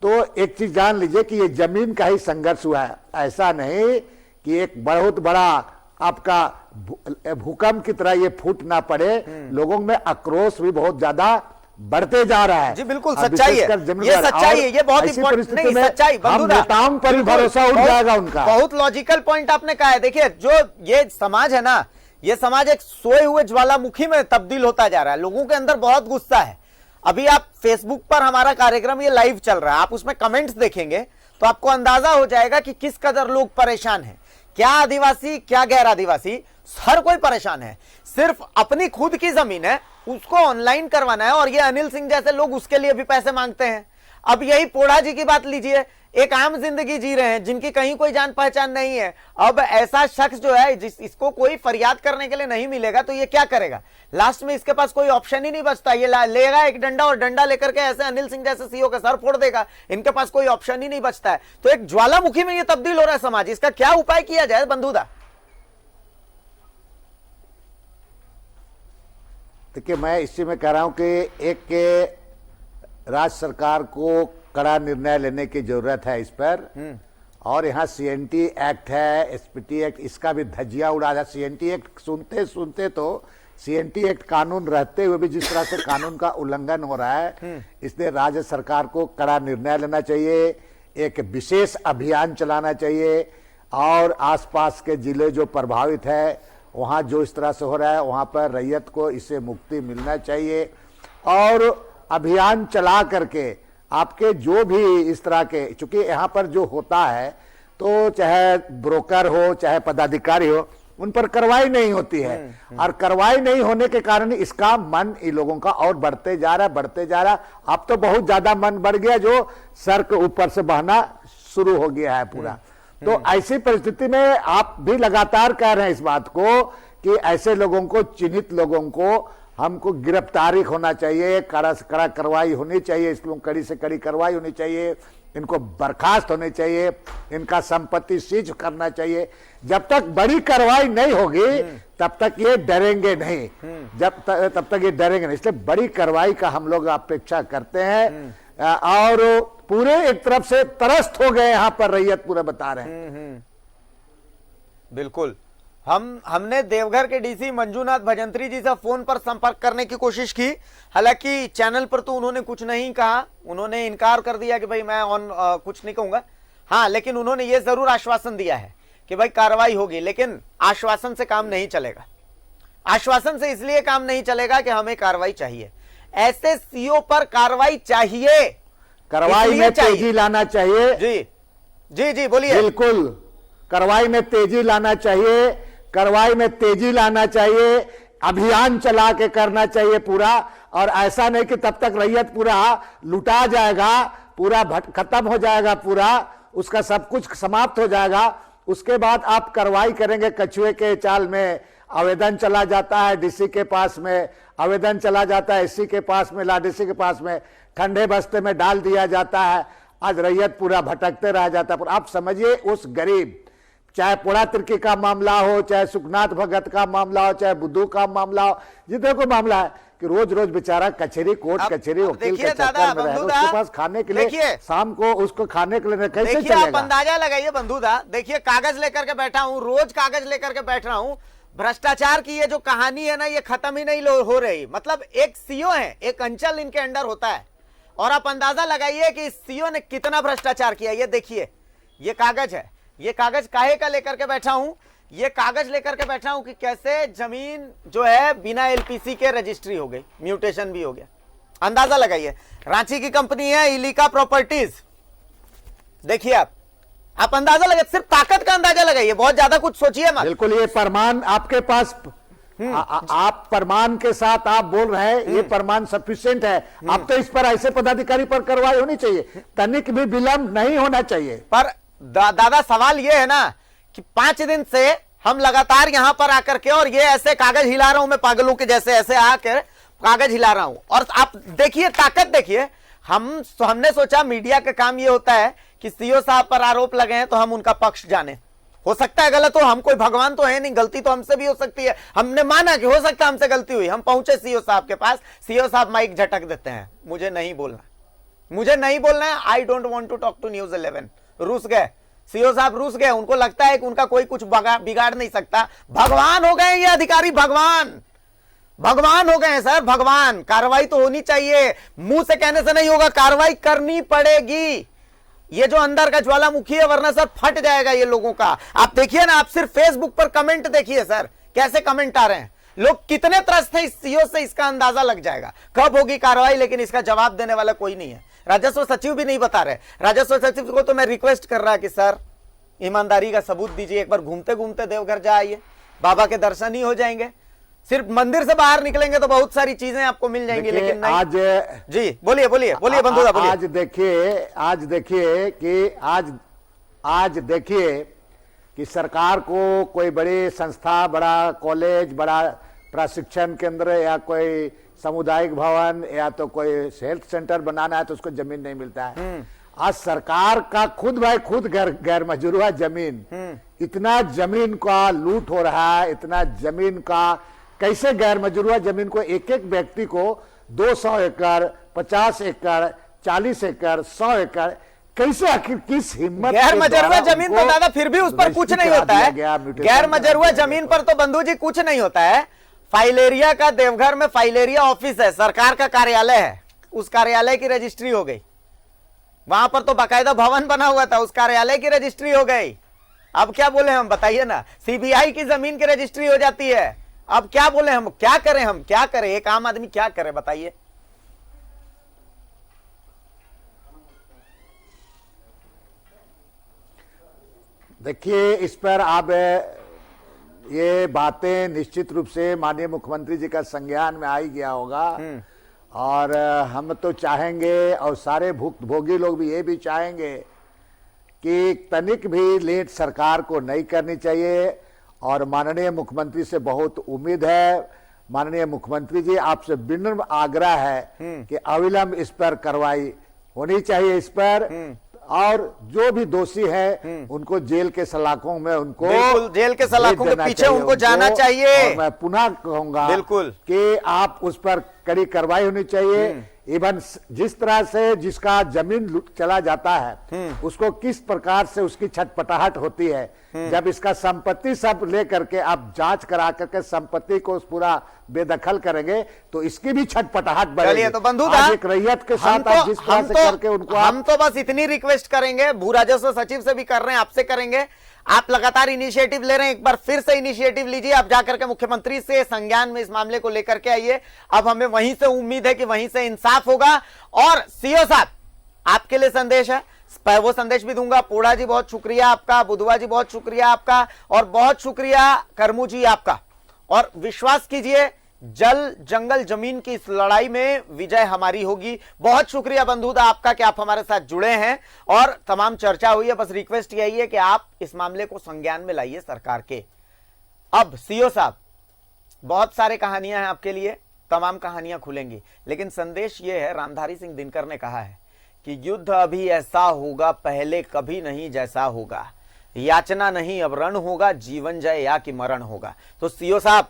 तो एक चीज जान लीजिए कि ये जमीन का ही संघर्ष हुआ है। ऐसा नहीं कि एक बहुत बड़ा आपका भूकंप की तरह ये फूट ना पड़े। लोगों में आक्रोश भी बहुत ज्यादा बढ़ते जा रहा है। जी बिल्कुल, सच्चाई है, ये सच्चाई है, ये बहुत इंपॉर्टेंट नहीं, सच्चाई नेताओं पर भरोसा उठ जाएगा उनका। बहुत लॉजिकल पॉइंट आपने कहा है। देखिए, जो ये समाज है ना, ये समाज एक सोए हुए ज्वालामुखी में तब्दील होता जा रहा है। लोगों के अंदर बहुत गुस्सा है। अभी आप फेसबुक पर हमारा कार्यक्रम ये लाइव चल रहा है, आप उसमें कमेंट्स देखेंगे तो आपको अंदाजा हो जाएगा कि किस कदर लोग परेशान हैं। क्या आदिवासी, क्या गैर आदिवासी, हर कोई परेशान है। सिर्फ अपनी खुद की जमीन है, उसको ऑनलाइन करवाना है, और ये अनिल सिंह जैसे लोग उसके लिए भी पैसे मांगते हैं। अब यही पोढ़ा जी की बात लीजिए, एक आम जिंदगी जी रहे हैं, जिनकी कहीं कोई जान पहचान नहीं है। अब ऐसा शख्स जो है इसको कोई फरियाद करने के लिए नहीं मिलेगा तो ये क्या करेगा? लास्ट में इसके पास कोई ऑप्शन ही नहीं बचता। ये लेगा एक डंडा और डंडा लेकर के ऐसे अनिल सिंह जैसे सीओ का सर फोड़ देगा। इनके पास कोई ऑप्शन ही नहीं बचता है। तो एक ज्वालामुखी में ये तब्दील हो रहा है समाज। इसका क्या उपाय किया जाए बंधुदा? देखिए, मैं इसी में कह रहा हूं कि एक राज्य सरकार को कड़ा निर्णय लेने की जरूरत है इस पर। और यहाँ सीएनटी एक्ट है, एसपीटी एक्ट, इसका भी धज्जियां उड़ा है। सीएनटी एक्ट सुनते सुनते तो सीएनटी एक्ट कानून रहते हुए भी जिस तरह से कानून का उल्लंघन हो रहा है, इसलिए राज्य सरकार को कड़ा निर्णय लेना चाहिए, एक विशेष अभियान चलाना चाहिए, और आसपास के जिले जो प्रभावित है वहाँ जो इस तरह से हो रहा है वहाँ पर रैयत को इससे मुक्ति मिलना चाहिए। और अभियान चला करके आपके जो भी इस तरह के, चूंकि यहाँ पर जो होता है तो चाहे ब्रोकर हो चाहे पदाधिकारी हो, उन पर कार्रवाई नहीं होती है। और कार्रवाई नहीं होने के कारण इसका मन इन लोगों का और बढ़ते जा रहा। अब तो बहुत ज्यादा मन बढ़ गया, जो सर के ऊपर से बहना शुरू हो गया है पूरा। तो ऐसी परिस्थिति में आप भी लगातार कह रहे हैं इस बात को कि ऐसे लोगों को, चिन्हित लोगों को हमको गिरफ्तारी होना चाहिए, कड़ा से कड़ा कार्रवाई होनी चाहिए, इस लोगों कड़ी से कड़ी कार्रवाई होनी चाहिए, इनको बर्खास्त होने चाहिए, इनका संपत्ति सीज करना चाहिए। जब तक बड़ी कार्रवाई नहीं होगी तब तक ये डरेंगे नहीं, तब तक ये डरेंगे नहीं। इसलिए बड़ी कार्रवाई का हम लोग अपेक्षा करते हैं। और पूरे एक तरफ से त्रस्त हो गए यहाँ पर रैयत, पूरा बता रहे हैं। बिल्कुल। हमने देवघर के डीसी मंजूनाथ भजंत्री जी से फोन पर संपर्क करने की कोशिश की, हालांकि चैनल पर तो उन्होंने कुछ नहीं कहा, उन्होंने इनकार कर दिया कि भाई मैं कुछ नहीं कहूंगा। हाँ, लेकिन उन्होंने ये जरूर आश्वासन दिया है कि भाई कार्रवाई होगी, लेकिन आश्वासन से काम नहीं चलेगा। आश्वासन से इसलिए काम नहीं चलेगा कि हमें कार्रवाई चाहिए। ऐसे सीओ पर कार्रवाई चाहिए, कार्रवाई इसलिए में चाहिए। तेजी लाना चाहिए। जी जी जी बोलिए। बिल्कुल, कार्रवाई में तेजी लाना चाहिए, कार्रवाई में तेजी लाना चाहिए, अभियान चला के करना चाहिए पूरा। और ऐसा नहीं कि तब तक रैयत पूरा लुटा जाएगा, पूरा खत्म हो जाएगा, पूरा उसका सब कुछ समाप्त हो जाएगा, उसके बाद आप कार्रवाई करेंगे। कछुए के चाल में आवेदन चला जाता है डीसी के पास में, आवेदन चला जाता है एससी के पास में, डीसी के पास में, ठंडे बस्ते में डाल दिया जाता है। आज रैयत पूरा भटकते रह जाता है। पर आप समझिए उस गरीब, चाहे पोड़ा तिर्की का मामला हो, चाहे सुखनाथ भगत का मामला हो, चाहे बुद्धू का मामला हो, जितने को मामला है कि रोज रोज बेचारा कचहरी, कोर्ट कचहरी, वकील के चक्कर में रह रहा है। उसके पास खाने के लिए शाम को उसको खाने के लिए कैसे देखिए, आप चलेगा? अंदाजा लगाइए बंधुदा, देखिए कागज लेकर के बैठा हूं, रोज कागज लेकर के बैठ रहा हूं। भ्रष्टाचार की ये जो कहानी है ना, ये खत्म ही नहीं हो रही। मतलब एक सीओ है, एक अंचल इनके अंडर होता है, और आप अंदाजा लगाइए कि इस सीओ ने कितना भ्रष्टाचार किया। ये देखिए, ये कागज है, ये कागज काहे का लेकर के बैठा हूं, ये कागज लेकर के बैठा हूं कि कैसे जमीन जो है बिना एलपीसी के रजिस्ट्री हो गई, म्यूटेशन भी हो गया। अंदाजा लगाइए, रांची की कंपनी है इलिका प्रॉपर्टीज। देखिए आप अंदाजा लगाइए, सिर्फ ताकत का अंदाजा लगाइए, बहुत ज्यादा कुछ सोचिए मत। बिल्कुल, ये प्रमाण आपके पास, आप प्रमाण के साथ आप बोल रहे हैं, ये प्रमाण सफिशिएंट है। अब तो इस पर ऐसे पदाधिकारी पर कार्रवाई होनी चाहिए, तनिक भी विलंब नहीं होना चाहिए। पर दादा सवाल ये है ना कि 5 दिन से हम लगातार यहां पर आकर के, और ये ऐसे कागज हिला रहा हूं मैं पागलों के जैसे, ऐसे आकर कागज हिला रहा हूं। और आप देखिए ताकत देखिए, हमने सोचा मीडिया का काम ये होता है कि सीओ साहब पर आरोप लगे हैं तो हम उनका पक्ष जाने। हो सकता है गलत हो, हम कोई भगवान तो है नहीं, गलती तो हमसे भी हो सकती है। हमने माना कि हो सकता है हमसे गलती हुई, हम पहुंचे सीओ साहब के पास, सीओ साहब माइक झटक देते हैं, मुझे नहीं बोलना, मुझे नहीं बोलना है, I don't want to talk to news 11। रूस गए सीओ साहब, रूस गए। उनको लगता है कि उनका कोई कुछ बिगाड़ नहीं सकता। भगवान हो गए ये अधिकारी, भगवान हो गए सर, भगवान। कार्रवाई तो होनी चाहिए, मुंह से कहने से नहीं होगा, कार्रवाई करनी पड़ेगी। ये जो अंदर का ज्वालामुखी है, वरना सर फट जाएगा ये लोगों का। आप देखिए ना, आप सिर्फ फेसबुक पर कमेंट देखिए सर, कैसे कमेंट आ रहे हैं, लोग कितने त्रस्त हैं इस सीओ से, इसका अंदाजा लग जाएगा। कब होगी कार्रवाई, लेकिन इसका जवाब देने वाला कोई नहीं है। राजस्व सचिव भी नहीं बता रहे। राजस्व सचिव को तो मैं रिक्वेस्ट कर रहा कि सर ईमानदारी का सबूत दीजिए, एक बार घूमते घूमते देवघर जाइए, बाबा के दर्शन ही हो जाएंगे। सिर्फ मंदिर से बाहर निकलेंगे तो बहुत सारी चीजें आपको मिल जाएंगी, लेकिन नहीं। आज जी बोलिए बंधुदा बोलिए। आज देखिए कि सरकार को कोई बड़ी संस्था, बड़ा कॉलेज, बड़ा प्रशिक्षण केंद्र या कोई सामुदायिक भवन या तो कोई हेल्थ सेंटर बनाना है तो उसको जमीन नहीं मिलता है। आज सरकार का खुद गैर मजरूआ जमीन, इतना जमीन का लूट हो रहा है, इतना जमीन का, कैसे गैर मजरूआ जमीन को एक एक व्यक्ति को 200 एकड़, 50 एकड़, 40 एकड़, 100 एकड़, कैसे, आखिर किस हिम्मत? गैर मजरूआ जमीन पर दादा फिर भी उस पर कुछ नहीं होता है। गैर मजरूआ जमीन पर तो बंधु जी कुछ नहीं होता है। फाइलेरिया का देवघर में फाइलेरिया ऑफिस है, सरकार का कार्यालय है, उस कार्यालय की रजिस्ट्री हो गई। वहां पर तो बाकायदा भवन बना हुआ था, उस कार्यालय की रजिस्ट्री हो गई। अब क्या बोले हम, बताइए ना। सीबीआई की जमीन की रजिस्ट्री हो जाती है, अब क्या बोले हम, क्या करें, एक आम आदमी क्या करे बताइए। देखिए, इस पर आप ये बातें निश्चित रूप से माननीय मुख्यमंत्री जी का संज्ञान में आ ही गया होगा, और हम तो चाहेंगे और सारे भुक्तभोगी लोग भी ये भी चाहेंगे कि तनिक भी लेट सरकार को नहीं करनी चाहिए। और माननीय मुख्यमंत्री से बहुत उम्मीद है। माननीय मुख्यमंत्री जी, आपसे विनम्र आग्रह है कि अविलंब इस पर कार्रवाई होनी चाहिए इस पर, और जो भी दोषी है उनको जेल के सलाखों में, उनको बिल्कुल जेल के सलाखों के पीछे उनको जाना चाहिए। और मैं पुनः कहूंगा बिल्कुल कि आप उस पर कड़ी कार्रवाई होनी चाहिए। इवन जिस तरह से जिसका जमीन चला जाता है, उसको किस प्रकार से उसकी छटपटाहट होती है, जब इसका संपत्ति सब लेकर के आप जांच करा करके संपत्ति को पूरा बेदखल करेंगे तो इसकी भी छटपटाहट बढ़ेगी। तो बंधुदा, एक रैयत के साथ आप जिस तरह से करके उनको, हम तो बस इतनी रिक्वेस्ट करेंगे, भू राजस्व सचिव से भी कर रहे हैं, आपसे करेंगे, आप लगातार इनिशिएटिव ले रहे हैं, एक बार फिर से इनिशिएटिव लीजिए, आप जाकर के मुख्यमंत्री से संज्ञान में इस मामले को लेकर के आइए। अब हमें वहीं से उम्मीद है कि वहीं से इंसाफ होगा। और सीओ साहब, आपके लिए संदेश है, वो संदेश भी दूंगा। पोड़ा जी बहुत शुक्रिया आपका, बुधवा जी बहुत शुक्रिया आपका, और बहुत शुक्रिया करमू जी आपका। और विश्वास कीजिए, जल जंगल जमीन की इस लड़ाई में विजय हमारी होगी। बहुत शुक्रिया बंधुदा आपका कि आप हमारे साथ जुड़े हैं और तमाम चर्चा हुई है। बस रिक्वेस्ट यही है कि आप इस मामले को संज्ञान में लाइए सरकार के। अब सीओ साहब, बहुत सारे कहानियां हैं आपके लिए, तमाम कहानियां खुलेंगी, लेकिन संदेश यह है, रामधारी सिंह दिनकर ने कहा है कि युद्ध अभी ऐसा होगा पहले कभी नहीं जैसा होगा, याचना नहीं अब रण होगा, जीवन जय या कि मरण होगा। तो सीओ साहब,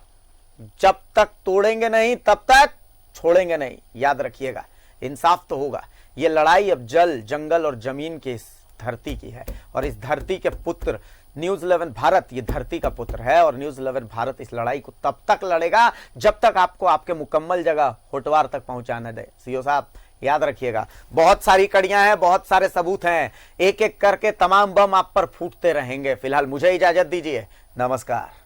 जब तक तोड़ेंगे नहीं तब तक छोड़ेंगे नहीं, याद रखिएगा, इंसाफ तो होगा। ये लड़ाई अब जल जंगल और जमीन की इस धरती की है, और इस धरती के पुत्र न्यूज 11 भारत ये धरती का पुत्र है, और न्यूज 11 भारत इस लड़ाई को तब तक लड़ेगा जब तक आपको आपके मुकम्मल जगह होटवार तक पहुंचाने दे। सीओ साहब याद रखिएगा, बहुत सारी कड़ियां हैं, बहुत सारे सबूत हैं, एक एक करके तमाम बम आप पर फूटते रहेंगे। फिलहाल मुझे इजाजत दीजिए, नमस्कार।